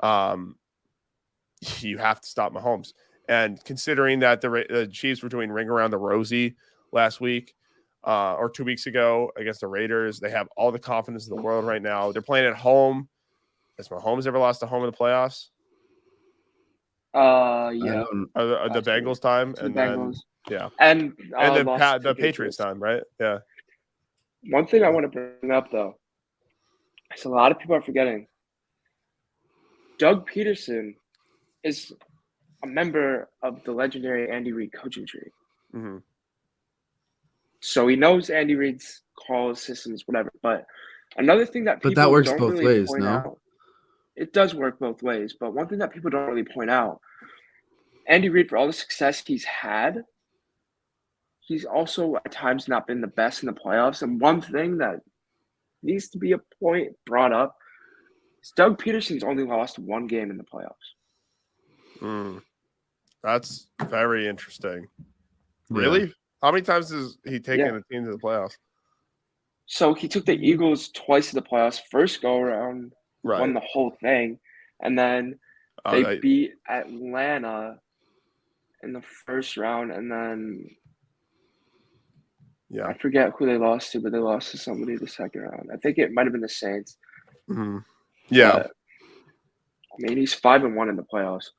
A: You have to stop Mahomes. And considering that the Chiefs were doing Ring Around the Rosie last week or 2 weeks ago against the Raiders, they have all the confidence in the world right now. They're playing at home. Has Mahomes ever lost a home in the playoffs?
B: Yeah.
A: The Bengals time,
B: and Bengals.
A: And
B: and
A: the Patriots time, right? Yeah.
B: One thing I want to bring up though, is a lot of people are forgetting. Doug Peterson is a member of the legendary Andy Reid coaching tree.
A: Mm-hmm.
B: So he knows Andy Reid's calls, systems, whatever. But another thing that people
C: that works
B: don't
C: both
B: really
C: ways,
B: point
C: no?
B: out, it does work both ways. But one thing that people don't really point out, Andy Reid, for all the success he's had, he's also at times not been the best in the playoffs. And one thing that needs to be a point brought up is Doug Peterson's only lost 1 game in the playoffs.
A: That's very interesting. Really?
C: Yeah.
A: How many times has he taken
B: Yeah.
A: a team to the playoffs?
B: So he took the Eagles twice to the playoffs. First go around, won
A: Right.
B: the whole thing, and then they beat Atlanta in the first round, and then I forget who they lost to, but they lost to somebody the second round. I think it might have been the Saints.
A: Mm-hmm. Yeah.
B: But, I mean, he's 5-1 in the playoffs.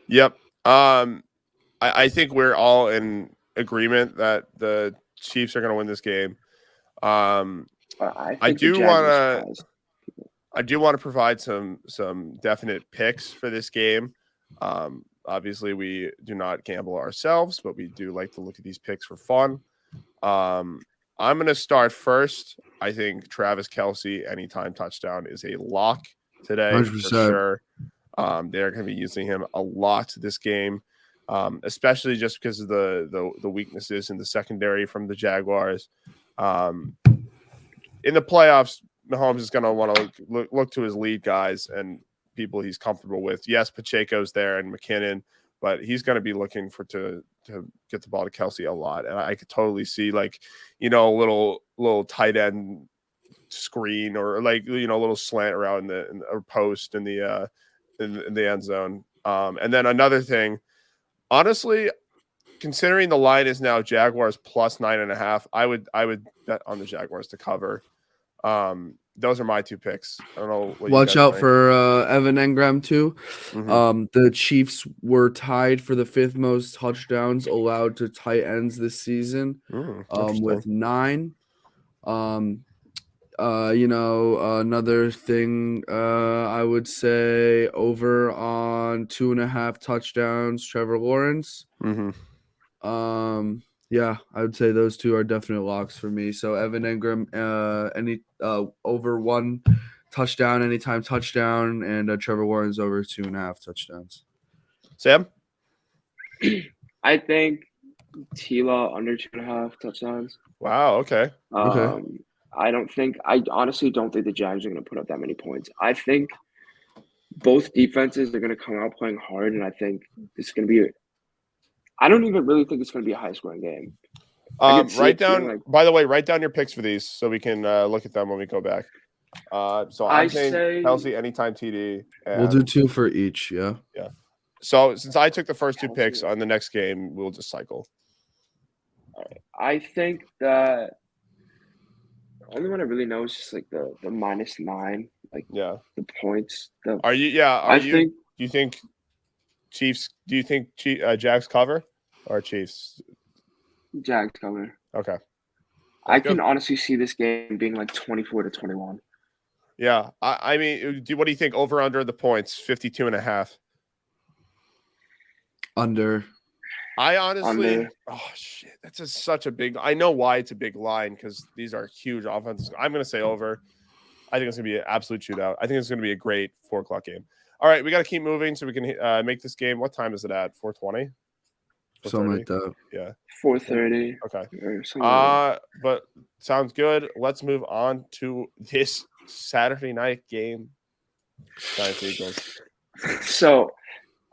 A: Yep. I think we're all in agreement that the Chiefs are going to win this game. I do want to provide some definite picks for this game. Obviously, we do not gamble ourselves, but we do like to look at these picks for fun. I'm going to start first. I think Travis Kelce anytime touchdown is a lock today
C: 100%.
A: for sure. They're going to be using him a lot this game, especially just because of the weaknesses in the secondary from the Jaguars. In the playoffs, Mahomes is going to want to look to his lead guys and people he's comfortable with. Yes, Pacheco's there and McKinnon, but he's going to be looking to get the ball to Kelce a lot. And I could totally see a little tight end screen or a little slant around in the post in the end zone. And then another thing, honestly, considering the line is now Jaguars plus 9.5, I would bet on the Jaguars to cover. Those are my two picks. I don't know.
C: Watch out for Evan Engram too.
A: Mm-hmm.
C: The Chiefs were tied for the 5th most touchdowns allowed to tight ends this season, with 9. Another thing, I would say over on 2.5 touchdowns, Trevor Lawrence.
A: Mm-hmm.
C: Yeah, I would say those two are definite locks for me. So Evan Engram, any over 1 touchdown, anytime touchdown, and Trevor Lawrence over 2.5 touchdowns.
A: Sam?
B: I think Tila under 2.5 touchdowns.
A: Wow. Okay.
B: I honestly don't think the Jags are going to put up that many points. I think both defenses are going to come out playing hard, and I think it's going to be. I don't even really think it's going to be a high-scoring game.
A: Write down. By the way, write down your picks for these so we can look at them when we go back. So I'm saying Kelce anytime TD.
C: We'll do 2 for each. Yeah.
A: Yeah. So since I took the first 2 picks on the next game, we'll just cycle.
B: All right. I think that the only one I really know is just like the -9, the points. Do you think Chiefs? Do you think Jags cover or Chiefs? Jags cover.
A: Okay.
B: I can honestly see this game being like 24-21.
A: Yeah. I mean, what do you think over under the points? 52.5.
C: Under.
A: I honestly, oh shit, that's such a big. I know why it's a big line because these are huge offenses. I'm going to say over. I think it's going to be an absolute shootout. I think it's going to be a great 4:00 game. All right, we got to keep moving so we can make this game. What time is it at? 4:20.
C: Something like that.
A: Yeah.
B: 4:30.
A: Okay. But sounds good. Let's move on to this Saturday night game. Giants Eagles.
B: So,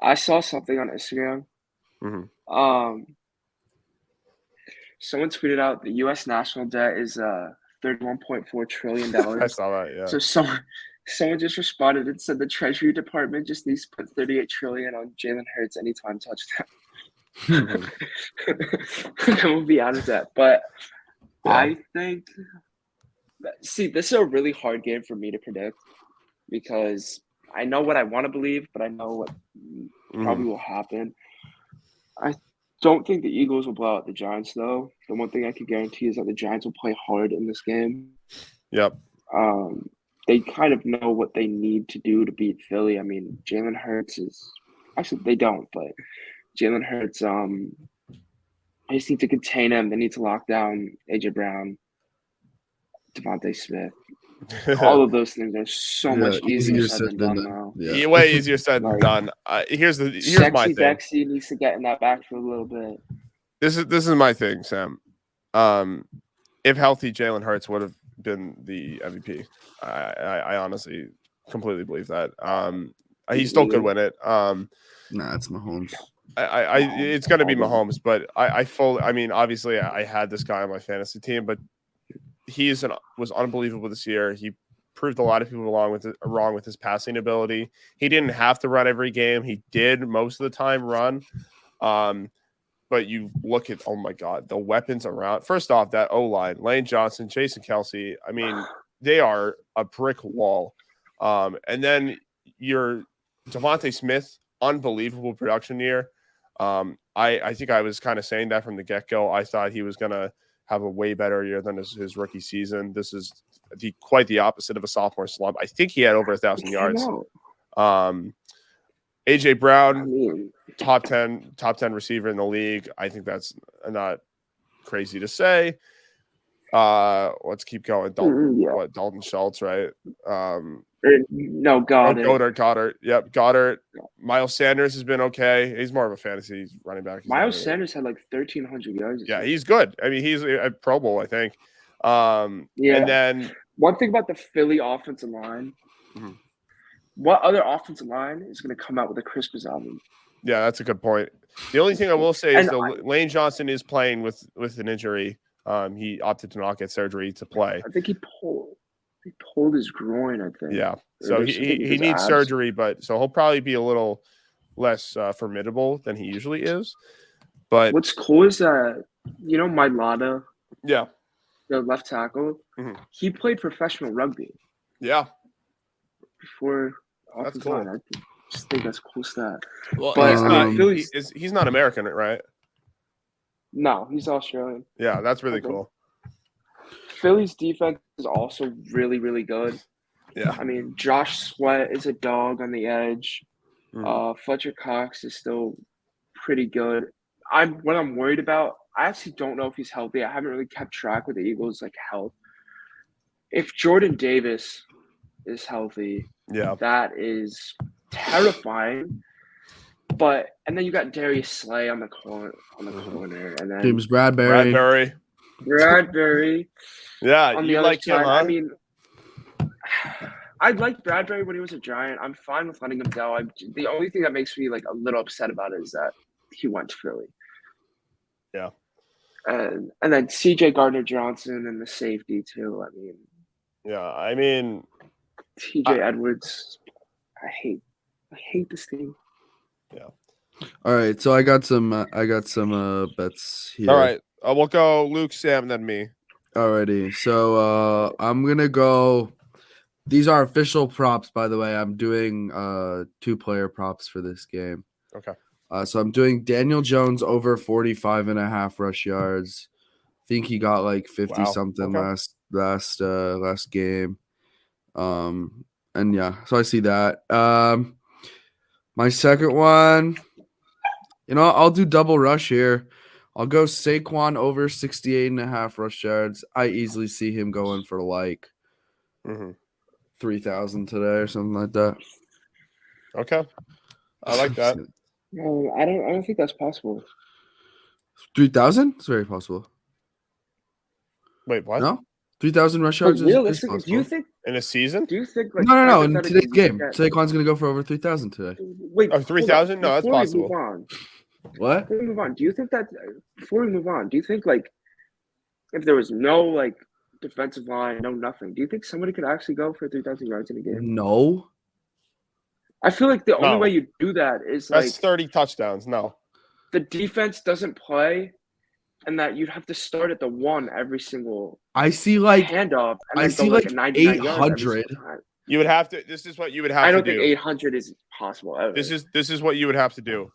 B: I saw something on Instagram.
A: Mm-hmm.
B: Someone tweeted out the U.S. national debt is $31.4 trillion.
A: I saw that. Yeah.
B: So someone just responded and said the Treasury Department just needs to put $38 trillion on Jalen Hurts anytime touchdown. And we'll be out of debt. But yeah. I think this is a really hard game for me to predict because I know what I want to believe, but I know what probably will happen. I don't think the Eagles will blow out the Giants, though. The one thing I can guarantee is that the Giants will play hard in this game.
A: Yep.
B: They kind of know what they need to do to beat Philly. I mean, Jalen Hurts is – actually, they don't, but Jalen Hurts, they just need to contain him. They need to lock down A.J. Brown, Devontae Smith. All of those things are so much easier said than done now.
A: Yeah. Way easier said than done. Here's my thing.
B: Sexy needs to get in that back for a little bit.
A: This is my thing, Sam. If healthy, Jalen Hurts would have been the MVP. I honestly completely believe that. He still could win it.
C: Nah, it's Mahomes.
A: It's going to be Mahomes, but I mean, obviously, I had this guy on my fantasy team, but was unbelievable this year. He proved a lot of people wrong with his passing ability. He didn't have to run every game. He did most of the time run. But you look at, oh my God, the weapons around. First off, that O-line, Lane Johnson, Jason Kelsey, I mean, they are a brick wall. And then your Devontae Smith, unbelievable production year. I think I was kind of saying that from the get-go. I thought he was going to have a way better year than his rookie season. This is quite the opposite of a sophomore slump. I think he had over 1,000 yards. AJ Brown, top 10 receiver in the league. I think that's not crazy to say. Let's keep going. Dalton Schultz, right?
B: No, Goddard.
A: Goddard. Yep, Goddard. Miles Sanders has been okay. He's more of a fantasy running back.
B: Miles Sanders had like 1,300 yards.
A: Yeah, he's good. I mean, he's a Pro Bowl, I think. And then
B: one thing about the Philly offensive line. Mm-hmm. What other offensive line is going to come out with a Chris Brazali?
A: Yeah, that's a good point. The only thing I will say is Lane Johnson is playing with an injury. He opted to not get surgery to play.
B: I think he pulled his groin, I think.
A: Yeah. So he needs surgery, but so he'll probably be a little less formidable than he usually is. But
B: what's cool is that, Mailata,
A: yeah,
B: the left tackle, he played professional rugby.
A: Yeah.
B: Before
A: that's cool.
B: I just think that's cool stat.
A: Well, but he's not American, right?
B: No, he's Australian.
A: Yeah, that's really cool.
B: Philly's defense is also really, really good.
A: Yeah.
B: I mean, Josh Sweat is a dog on the edge. Fletcher Cox is still pretty good. What I'm worried about, I actually don't know if he's healthy. I haven't really kept track with the Eagles' health. If Jordan Davis is healthy, that is terrifying. And then you got Darius Slay on the corner, and then
C: James Bradbury.
A: Yeah, you like him, huh?
B: I mean, I liked Bradbury when he was a Giant. I'm fine with letting him go. The only thing that makes me a little upset about it is that he went to Philly.
A: Yeah,
B: and then C.J. Gardner-Johnson and the safety too.
A: I mean.
B: TJ Edwards, I hate this team.
A: Yeah.
C: All right, so I got some bets here.
A: All right, we'll go Luke, Sam, then me.
C: Alrighty, so I'm gonna go. These are official props, by the way. I'm doing 2-player props for this game.
A: Okay.
C: So I'm doing Daniel Jones over 45.5 rush yards. I think he got 50 something last game. And yeah, so I see that. My second one, I'll do double rush here. I'll go Saquon over 68.5 rush yards. I easily see him going for 3,000 today or something like that.
A: Okay. I like that.
B: No, I don't think that's possible.
C: 3,000? It's very possible.
A: Wait, what?
C: No? 3,000 rush yards is possible.
B: Do you think
A: in a season?
B: Do you think
C: no? In today's game, Saquon's going to go for over 3,000 today.
B: Wait,
A: 3,000? No, that's possible.
C: What?
B: Before we move on, do you think if there was no defensive line, no nothing, do you think somebody could actually go for 3,000 yards in a game?
C: No.
B: I feel like the only way you do that is
A: that's 30 touchdowns. No.
B: The defense doesn't play. And that you'd have to start at the 1 every single.
C: I see
B: handoff. And
C: I see 800.
A: You would have to. This is what you would have to do.
B: I don't think 800 is possible. Ever.
A: This is what you would have to do.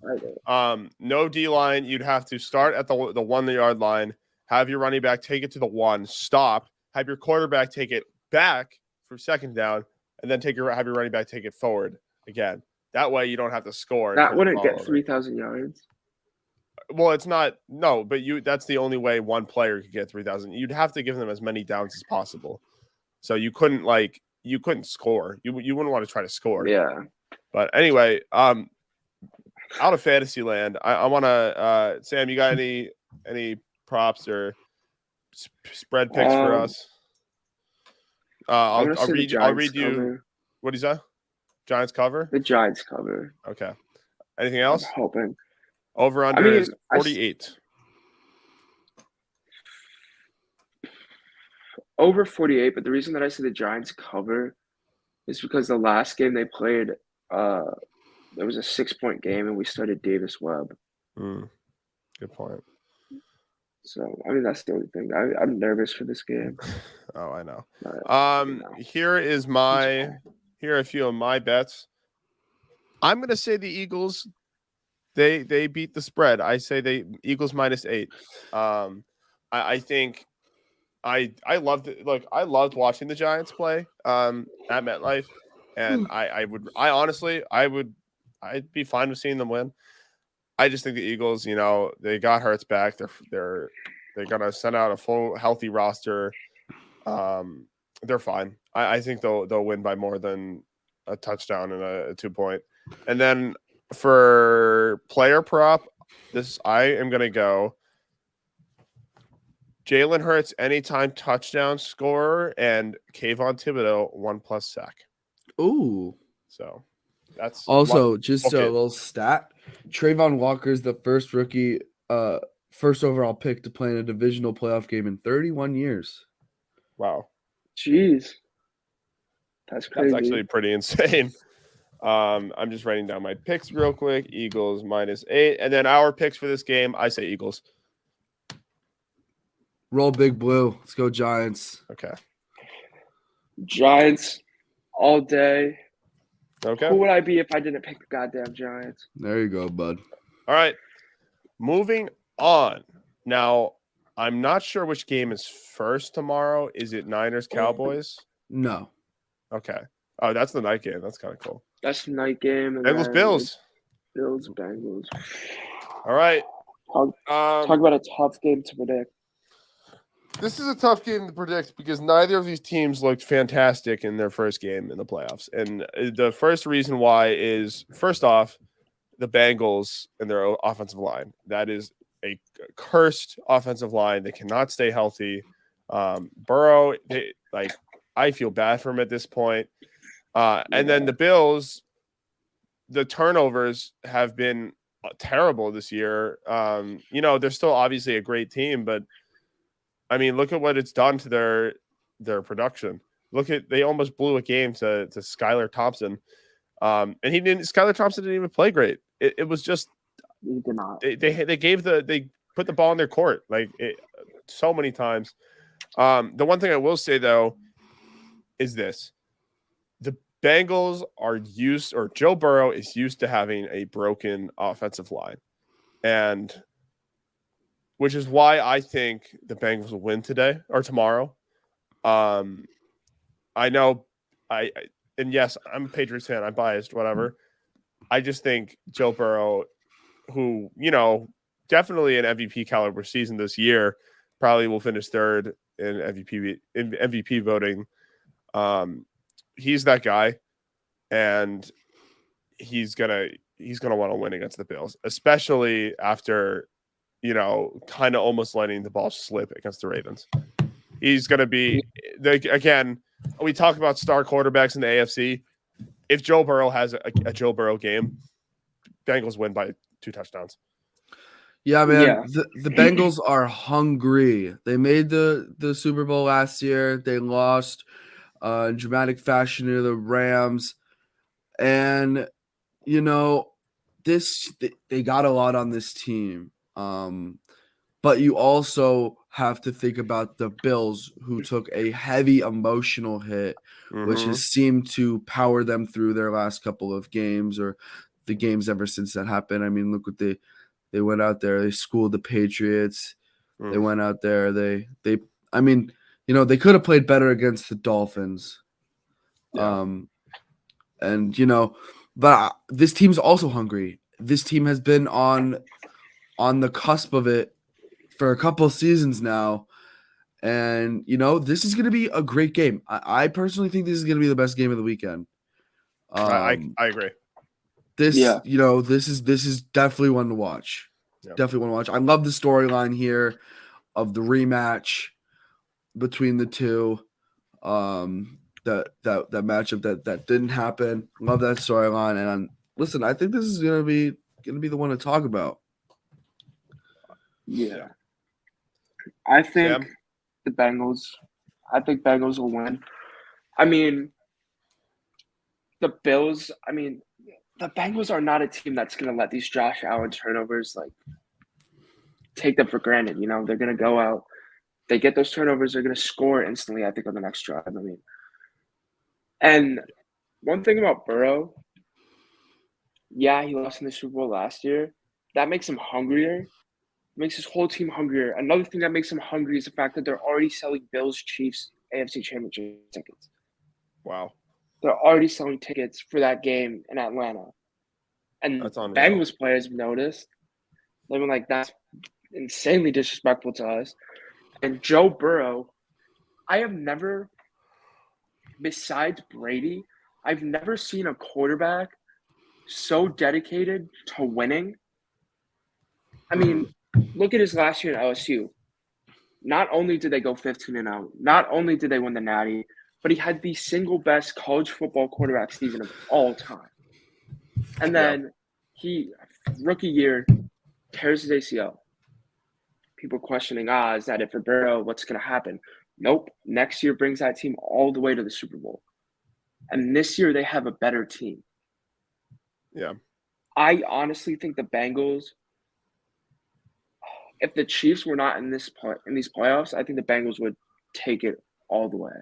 A: No D line. You'd have to start at the 1 yard line. Have your running back take it to the 1. Stop. Have your quarterback take it back for second down, and then have your running back take it forward again. That way you don't have to score.
B: That wouldn't get 3,000 yards.
A: Well, it's not. No, but that's the only way one player could get 3,000. You'd have to give them as many downs as possible. So you couldn't score. You wouldn't want to try to score.
B: Yeah.
A: But anyway, out of fantasy land, I want to Sam, you got any props or spread picks for us? I'll read you. What is that? Giants cover?
B: The Giants cover.
A: Okay. Anything else?
B: I'm hoping.
A: Over under is 48.
B: Over 48, but the reason that I say the Giants cover is because the last game they played, there was a 6-point game and we started Davis Webb.
A: Good point.
B: So, I mean, that's the only thing. I'm nervous for this game.
A: Oh, I know.
B: But,
A: Here are a few of my bets. I'm going to say the Eagles, they beat the spread. I say the Eagles -8. I think I loved it. Look, I loved watching the Giants play at MetLife, and I'd be fine with seeing them win. I just think the Eagles, they got Hurts back. They're gonna send out a full healthy roster. They're fine. I think they'll win by more than a touchdown and a 2-point. And then for player prop, I am gonna go Jalen Hurts anytime touchdown scorer and Kayvon Thibodeau 1+ sack.
C: Ooh.
A: So that's
C: also just a little stat. Trayvon Walker is the first rookie, first overall pick to play in a divisional playoff game in 31 years.
A: Wow.
B: Jeez. That's crazy.
A: That's actually pretty insane. I'm just writing down my picks real quick. Eagles -8. And then our picks for this game, I say Eagles.
C: Roll Big Blue. Let's go Giants.
A: Okay.
B: Giants all day.
A: Okay.
B: Who would I be if I didn't pick the goddamn Giants?
C: There you go, bud.
A: All right. Moving on. Now, I'm not sure which game is first tomorrow. Is it Niners-Cowboys?
C: No.
A: Okay. Oh, that's the night game. That's kind of cool.
B: That's the night game.
A: Bengals-Bills.
B: Bills-Bengals.
A: All right.
B: Talk about a tough game to predict.
A: This is a tough game to predict because neither of these teams looked fantastic in their first game in the playoffs. And the first reason why is, first off, the Bengals and their offensive line. That is a cursed offensive line. They cannot stay healthy. Burrow, I feel bad for him at this point. And then the Bills, the turnovers have been terrible this year. They're still obviously a great team, but I mean, look at what it's done to their production. They almost blew a game to Skylar Thompson. And Skylar Thompson didn't even play great. It was just,
B: he did not.
A: They put the ball in their court so many times. The one thing I will say though is this: the Bengals or Joe Burrow is used to having a broken offensive line, and which is why I think the Bengals will win today or tomorrow. I know and yes, I'm a Patriots fan. I'm biased, whatever. I just think Joe Burrow, who, definitely an MVP caliber season this year, probably will finish third in MVP voting. He's that guy, and he's gonna want to win against the Bills, especially after, kind of almost letting the ball slip against the Ravens. He's going to be, again, we talk about star quarterbacks in the AFC. If Joe Burrow has a Joe Burrow game, Bengals win by 2 touchdowns.
C: Yeah, man. Yeah. The Bengals are hungry. They made the Super Bowl last year. They lost in dramatic fashion to the Rams. And, they got a lot on this team. But you also have to think about the Bills, who took a heavy emotional hit, which has seemed to power them through their last couple of games, or the games ever since that happened. I mean, look what they went out there. They schooled the Patriots. They went out there. They could have played better against the Dolphins.
A: Yeah.
C: But this team's also hungry. This team has been on the cusp of it for a couple of seasons now. And, this is going to be a great game. I personally think this is going to be the best game of the weekend.
A: I agree.
C: This is definitely one to watch. Yeah. Definitely one to watch. I love the storyline here of the rematch between the two. that matchup that didn't happen. Love that storyline. And listen, I think this is gonna be the one to talk about.
B: Yeah. I think
A: Sam?
B: I think Bengals will win. I mean, the Bills, the Bengals are not a team that's going to let these Josh Allen turnovers take them for granted. They're going to go out, they get those turnovers, they're going to score instantly, I think, on the next drive. And one thing about Burrow, yeah, he lost in the Super Bowl last year. That makes him hungrier. Makes his whole team hungrier. Another thing that makes him hungry is the fact that they're already selling Bills Chiefs AFC Championship tickets.
A: Wow.
B: They're already selling tickets for that game in Atlanta. And
A: That's unreal.
B: Bengals players have noticed. They've been like, that's insanely disrespectful to us. And Joe Burrow, I have never, besides Brady, I've never seen a quarterback so dedicated to winning. Look at his last year at LSU. Not only did they go 15-0, not only did they win the Natty, but he had the single best college football quarterback season of all time. And then rookie year, tears his ACL. People questioning, is that it for Burrow? What's going to happen? Nope. Next year brings that team all the way to the Super Bowl. And this year they have a better team.
A: Yeah.
B: I honestly think the Bengals, if the Chiefs were not in these playoffs, I think the Bengals would take it all the way.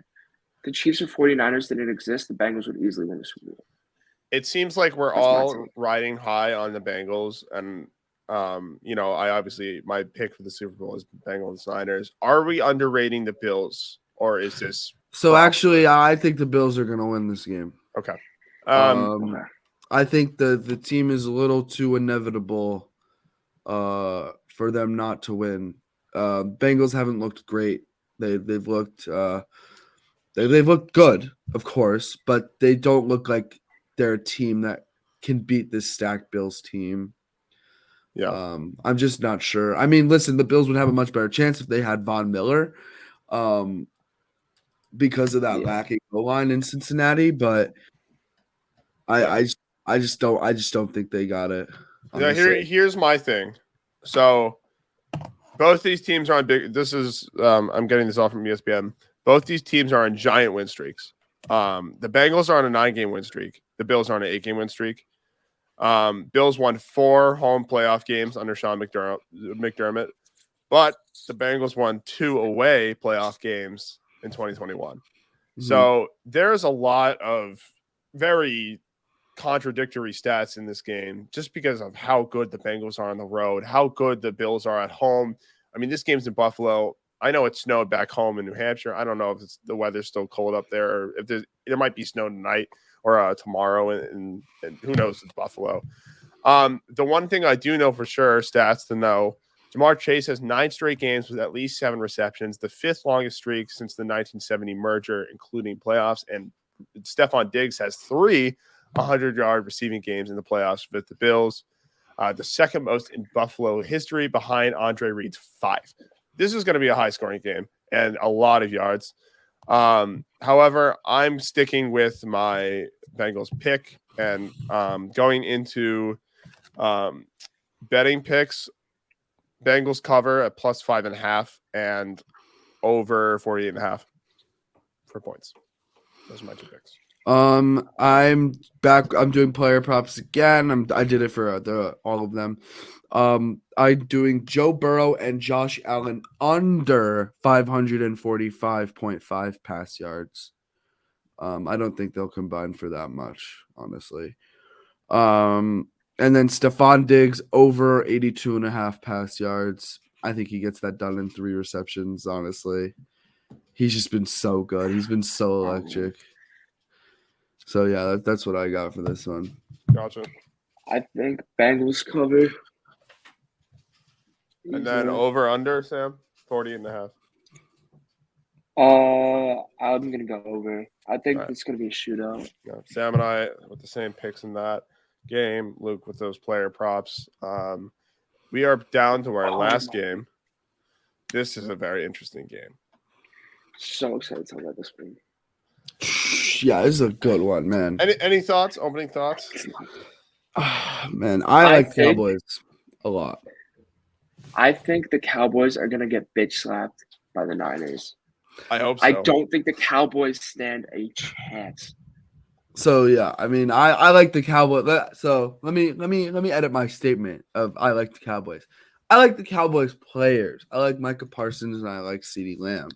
B: The Chiefs or 49ers didn't exist, the Bengals would easily win the Super Bowl.
A: It seems like we're all riding high on the Bengals, and I obviously my pick for the Super Bowl is Bengals Niners. Are we underrating the Bills, or is this
C: so? Actually, I think the Bills are going to win this game.
A: Okay.
C: I think the team is a little too inevitable for them not to win. Bengals haven't looked great. They've looked they've looked good, of course, but they don't look like they're a team that can beat this stacked Bills team.
A: Yeah.
C: I'm just not sure. I mean, listen, the Bills would have a much better chance if they had Von Miller, because of that lacking goal line in Cincinnati, but I just don't think they got it.
A: Now here's my thing. So both these teams are on big. This is I'm getting this off from ESPN. Both these teams are on giant win streaks. The Bengals are on a 9-game win streak. The Bills are on an 8-game win streak. Bills won 4 home playoff games under Sean McDermott, but the Bengals won 2 away playoff games in 2021. Mm-hmm. So there's a lot of very contradictory stats in this game just because of how good the Bengals are on the road, how good the Bills are at home. I mean, this game's in Buffalo. I know it snowed back home in New Hampshire. I don't know if the weather's still cold up there, or if there might be snow tonight or tomorrow, and who knows, it's Buffalo. The one thing I do know for sure, stats to know, Jamar Chase has 9 straight games with at least 7 receptions, the 5th longest streak since the 1970 merger, including playoffs, and Stephon Diggs has 3 100-yard receiving games in the playoffs with the Bills, the second most in Buffalo history behind Andre Reed's 5. This is going to be a high-scoring game and a lot of yards. However, I'm sticking with my Bengals pick, and going into betting picks, Bengals cover at plus 5.5 and over 48.5 for points. Those are my 2 picks.
C: I'm back. I'm doing player props again. I did it for all of them. I'm doing Joe Burrow and Josh Allen under 545.5 pass yards. I don't think they'll combine for that much, honestly. And then Stephon Diggs over 82.5 pass yards. I think he gets that done in 3 receptions, honestly. He's just been so good. He's been so electric. So, yeah, that's what I got for this one.
A: Gotcha.
B: I think Bengals cover.
A: And then over under, Sam? 40.5.
B: I'm going to go over. I think it's going to be a shootout.
A: Yeah, Sam and I with the same picks in that game. Luke with those player props. We are down to our last game. This is a very interesting game.
B: So excited to talk about this game.
C: Yeah, this is a good one, man.
A: Any thoughts? Opening thoughts?
C: Man, I like Cowboys a lot.
B: I think the Cowboys are going to get bitch slapped by the Niners.
A: I hope so.
B: I don't think the Cowboys stand a chance.
C: So yeah, I mean, I like the Cowboys. So let me edit my statement of I like the Cowboys. I like the Cowboys players. I like Micah Parsons and I like CeeDee Lamb.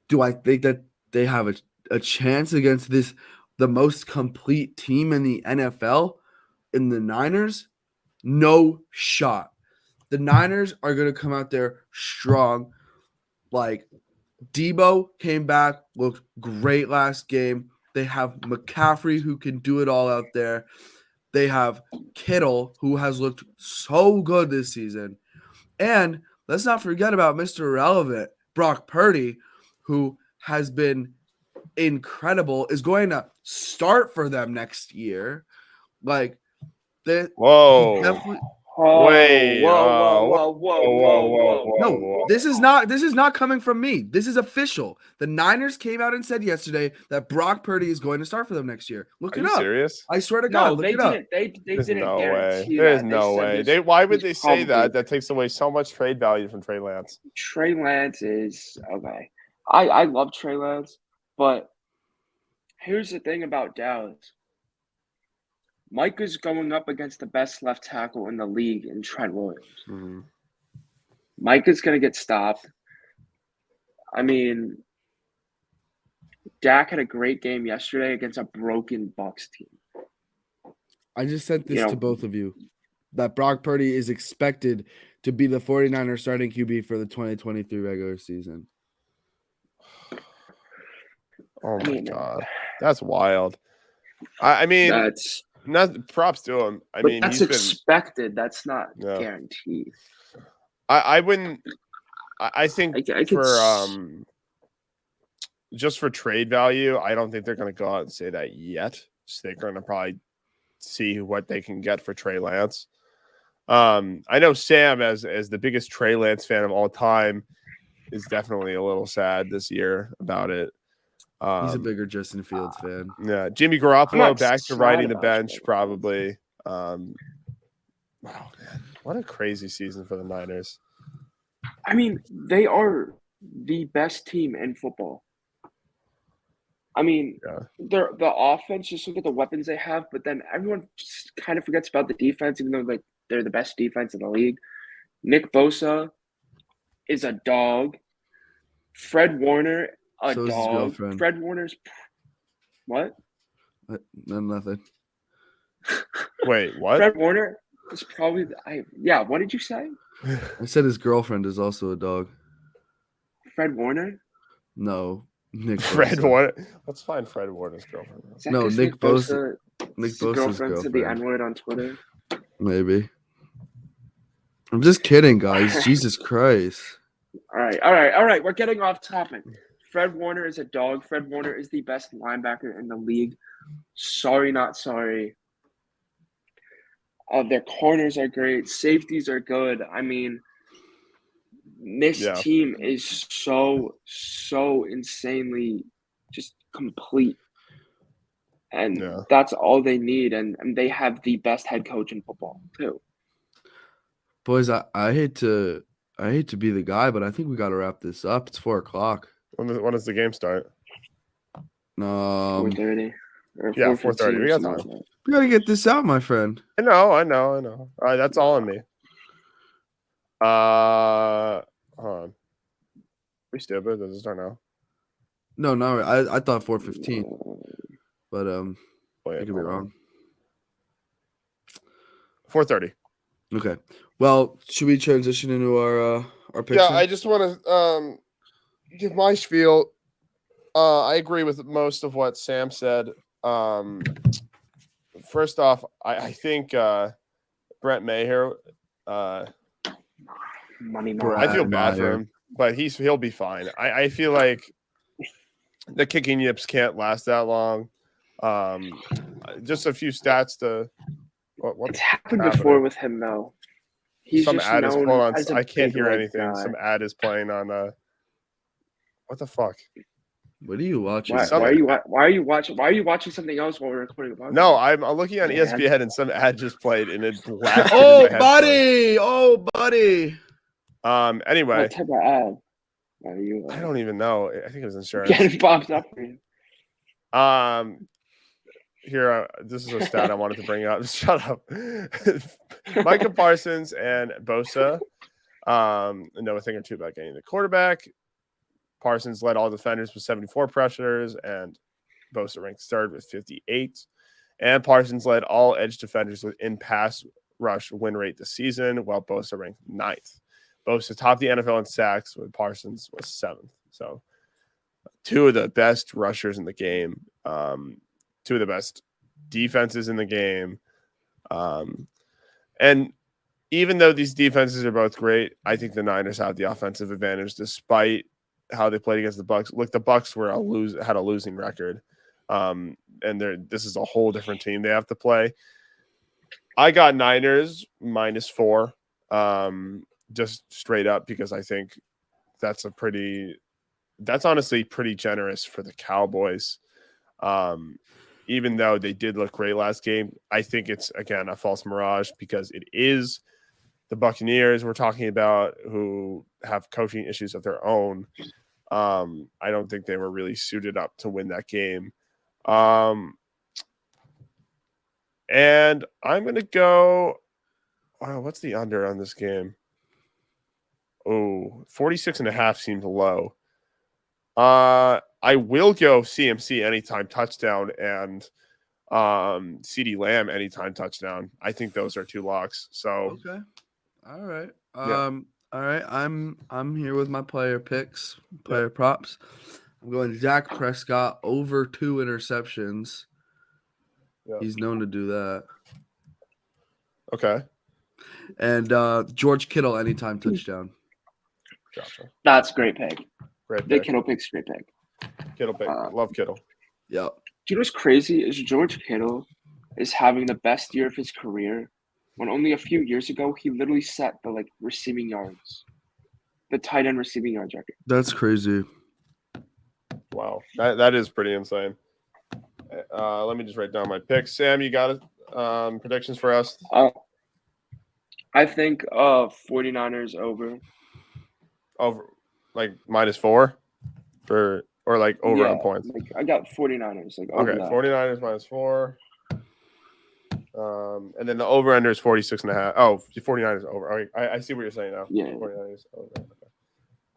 C: Do I think that they have a chance against the most complete team in the NFL in the Niners? No shot. The Niners are going to come out there strong. Like, Debo came back, looked great last game. They have McCaffrey, who can do it all out there. They have Kittle, who has looked so good this season. And let's not forget about Mr. Irrelevant, Brock Purdy, who has been incredible, is going to start for them next year. Like,
A: Whoa.
C: definitely.
A: Wait.
B: Whoa.
C: No, this is not coming from me. This is official. The Niners came out and said yesterday that Brock Purdy is going to start for them next year. Look it up.
A: Serious?
C: I swear to God, look it up.
B: They didn't
A: no
B: guarantee
A: way. There's
B: that.
A: no way. Why would they say that? That takes away so much trade value from Trey Lance.
B: Trey Lance is okay. I love Trey Lance, but here's the thing about Dallas. Micah's going up against the best left tackle in the league in Trent Williams.
C: Mm-hmm.
B: Micah's going to get stopped. I mean, Dak had a great game yesterday against a broken Bucs team.
C: I just sent this to both of you, that Brock Purdy is expected to be the 49ers starting QB for the 2023 regular season.
A: Oh, my God. That's wild. I mean,
B: that's
A: not props to him. I mean,
B: that's expected. That's not guaranteed.
A: I wouldn't. I think just for trade value, I don't think they're going to go out and say that yet. So they're going to probably see what they can get for Trey Lance. I know Sam, as the biggest Trey Lance fan of all time, is definitely a little sad this year about it.
C: He's a bigger Justin Fields fan.
A: Yeah, Jimmy Garoppolo back to riding the bench, probably. Oh man, what a crazy season for the Niners.
B: I mean, they are the best team in football. I mean, the offense, just look at the weapons they have, but then everyone just kind of forgets about the defense, even though they're the best defense in the league. Nick Bosa is a dog. Fred Warner, dog.
C: His girlfriend.
B: Fred Warner's what?
C: Nothing.
A: Wait, what?
B: Fred Warner is probably what did you say?
C: I said his girlfriend is also a dog.
B: Fred Warner?
C: No. Nick
A: Fred Warner. Let's find Fred Warner's girlfriend.
C: No, Nick Bosa. Nick Bosa's
B: girlfriend said the N-word on Twitter.
C: Maybe. I'm just kidding, guys. Jesus Christ.
B: All right. We're getting off topic. Fred Warner is a dog. Fred Warner is the best linebacker in the league. Sorry, not sorry. Their corners are great. Safeties are good. I mean, this team is so insanely just complete. And that's all they need. And they have the best head coach in football, too.
C: Boys, I hate to be the guy, but I think we got to wrap this up. It's 4:00.
A: When does the game start?
B: 4:30.
A: Yeah, 4:30. We got time.
C: We got to get this out, my friend.
A: I know. All right, that's all on me. Hold on. We stupid? Does it start now?
C: No. I thought 4:15, but I could be wrong.
A: 4:30.
C: Okay. Well, should we transition into our picks?
A: Yeah, I just want to give my spiel. I agree with most of what Sam said. First off, I think Brent Maher.
B: Money.
A: I feel bad for him, but he'll be fine. I feel like the kicking yips can't last that long. Just a few stats to.
B: It's happened before with him, though.
A: Some ad is playing on. I can't hear anything. Some ad is playing on. What the fuck?
C: What are you watching?
B: Why are you watching something else while we're recording a podcast?
A: No, I'm looking on ESPN and some ad just played and it blasted.
C: Oh, buddy! Oh, buddy!
A: Anyway,
B: What type of ad? Are you?
A: I don't even know. I think it was insurance.
B: Getting popped up for you.
A: Here, this is a stat I wanted to bring up. Shut up. Micah Parsons and Bosa know a thing or two about getting the quarterback. Parsons led all defenders with 74 pressures, and Bosa ranked third with 58. And Parsons led all edge defenders with in-pass rush win rate this season, while Bosa ranked ninth. Bosa topped the NFL in sacks, with Parsons was seventh. So two of the best rushers in the game, two of the best defenses in the game. And even though these defenses are both great, I think the Niners have the offensive advantage despite how they played against the Bucs. Look, the Bucs had a losing record. And this is a whole different team they have to play. I got Niners -4, just straight up because I think that's honestly pretty generous for the Cowboys. Even though they did look great last game, I think it's, again, a false mirage because it is the Buccaneers we're talking about who have coaching issues of their own. I don't think they were really suited up to win that game. And I'm going to go, wow, what's the under on this game? Oh, 46.5 seems low. I will go CMC anytime touchdown and CeeDee Lamb anytime touchdown. I think those are two locks. So
C: okay. All right.
A: Yeah.
C: All right. I'm here with my player picks, player props. I'm going Dak Prescott over 2 interceptions.
A: Yeah.
C: He's known to do that.
A: Okay.
C: And George Kittle anytime touchdown.
A: Gotcha.
B: That's great pick.
A: Great
B: The
A: pick.
B: Kittle pick's great pick.
A: Kittle pick. Love Kittle.
C: Yep.
B: Do you know what's crazy is George Kittle is having the best year of his career when only a few years ago he literally set the receiving yards, the tight end receiving yards record.
C: That's crazy.
A: Wow. That is pretty insane. Let me just write down my picks. Sam, you got it? Predictions for us?
B: I think 49ers over.
A: Over -4 for or over on points.
B: I got 49ers over
A: Okay,
B: that.
A: 49ers -4. And then the over-under is 46.5. Oh, 49ers over. Okay, I see what you're saying now.
B: Yeah.
A: 49ers over.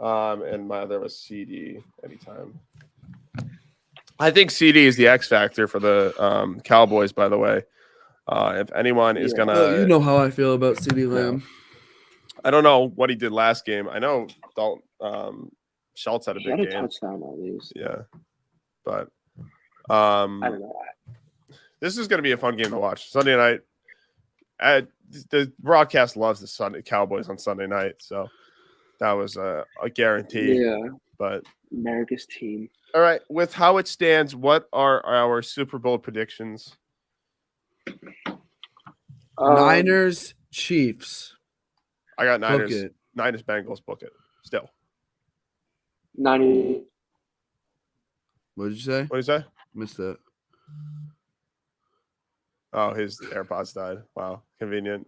A: Okay. And my other was CD anytime. I think CD is the X factor for the Cowboys, by the way. If anyone is going to...
C: you know how I feel about CeeDee Lamb.
A: I don't know what he did last game. I know Schultz had a big game.
B: He had a touchdown at least.
A: Yeah. But
B: I don't know.
A: this is going to be a fun game to watch. Sunday night. The broadcast loves the Cowboys on Sunday night, so that was a guarantee.
B: Yeah.
A: But
B: America's team.
A: All right. With how it stands, what are our Super Bowl predictions?
C: Niners, Chiefs.
A: I got Niners.
C: Book it.
A: Niners, Bengals. Book it. Still.
B: 90.
C: What did you say?
A: What did you say?
C: Missed that.
A: Oh, his AirPods died. Wow. Convenient.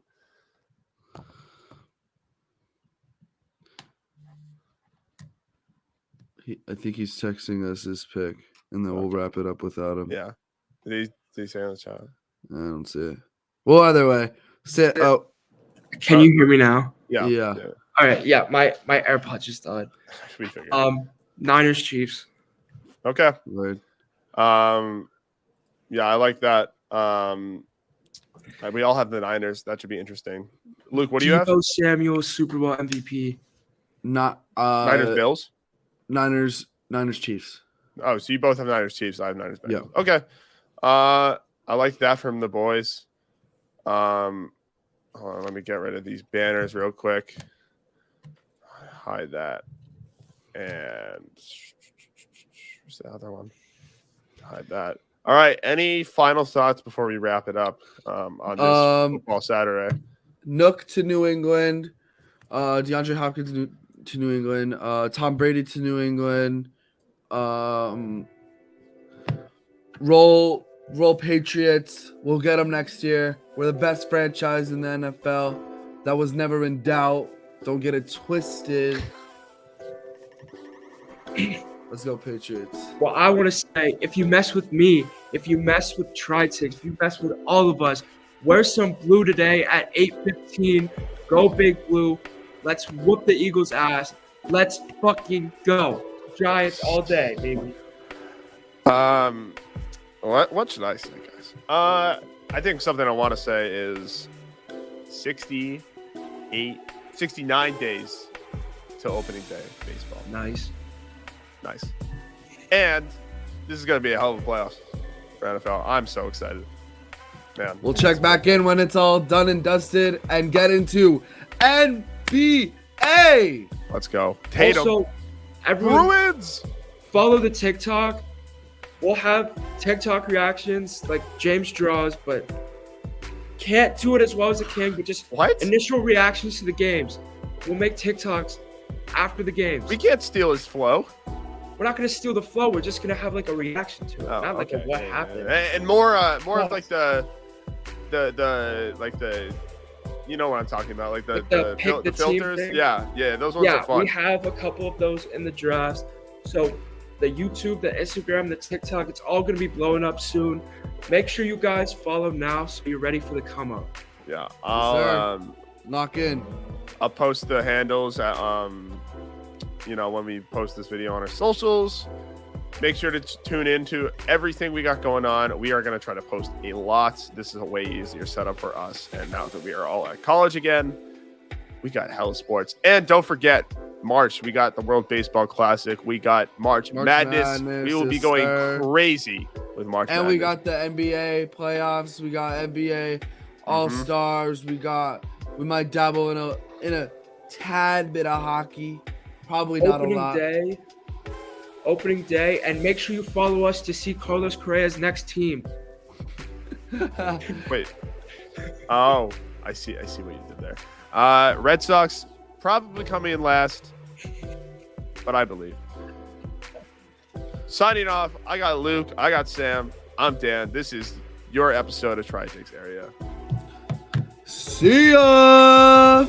C: I think he's texting us his pick, and then we'll wrap it up without him.
A: Yeah. Did he say on the chat?
C: I don't see it. Well, either way.
B: Can you hear me now?
A: Yeah.
B: All right. Yeah. My AirPods just died.
A: We figured.
B: Niners, Chiefs.
A: Okay.
C: Right.
A: Yeah, I like that. We all have the Niners. That should be interesting. Luke, what do you have?
B: Deebo Samuel, Super Bowl MVP.
C: Not
A: Niners, Bills.
C: Niners, Chiefs.
A: Oh, so you both have Niners, Chiefs. I have Niners, Bengals.
C: Yeah.
A: Okay. I like that from the boys. Hold on, let me get rid of these banners real quick. Hide that. And where's the other one? Hide that. All right. Any final thoughts before we wrap it up on this football Saturday?
C: Nook to New England. DeAndre Hopkins to New England. Tom Brady to New England. Roll Patriots. We'll get them next year. We're the best franchise in the NFL. That was never in doubt. Don't get it twisted. Let's go Patriots.
B: Well, I want to say, if you mess with me, if you mess with Tri-Six, if you mess with all of us, wear some blue today at 8:15. Go Big Blue. Let's whoop the Eagles' ass. Let's fucking go. Giants all day, baby.
A: What should I say, guys? I think something I want to say is 69 days to opening day baseball.
B: Nice.
A: And this is going to be a hell of a playoffs for NFL. I'm so excited. Man.
C: We'll check back in when it's all done and dusted and get into NBA.
A: Let's go. Tatum.
B: Also, everyone
A: Bruins.
B: follow the TikTok. We'll have TikTok reactions like James draws, but can't do it as well as it can. But just initial reactions to the games. We'll make TikToks after the games.
A: We can't steal his flow.
B: We're not gonna steal the flow. We're just gonna have like a reaction to it, not like a what happened.
A: And more of like the you know what I'm talking about, like the filters.
B: Thing.
A: Yeah, those ones are fun.
B: We have a couple of those in the drafts. So the YouTube, the Instagram, the TikTok, it's all gonna be blowing up soon. Make sure you guys follow now so you're ready for the come up.
A: Yeah,
C: Knock in.
A: I'll post the handles at when we post this video on our socials. Make sure to tune into everything we got going on. We are going to try to post a lot. This is a way easier setup for us. And now that we are all at college again, we got hell sports. And don't forget, March, we got the World Baseball Classic. We got March Madness. We will be going crazy with March Madness.
C: And we got the NBA playoffs. We got NBA All-Stars. We might dabble in a tad bit of hockey. Probably not a lot.
B: Opening day, and make sure you follow us to see Carlos Correa's next team.
A: Wait. Oh, I see what you did there. Red Sox probably coming in last, but I believe. Signing off, I got Luke, I got Sam, I'm Dan. This is your episode of Tri-Six Area.
C: See ya!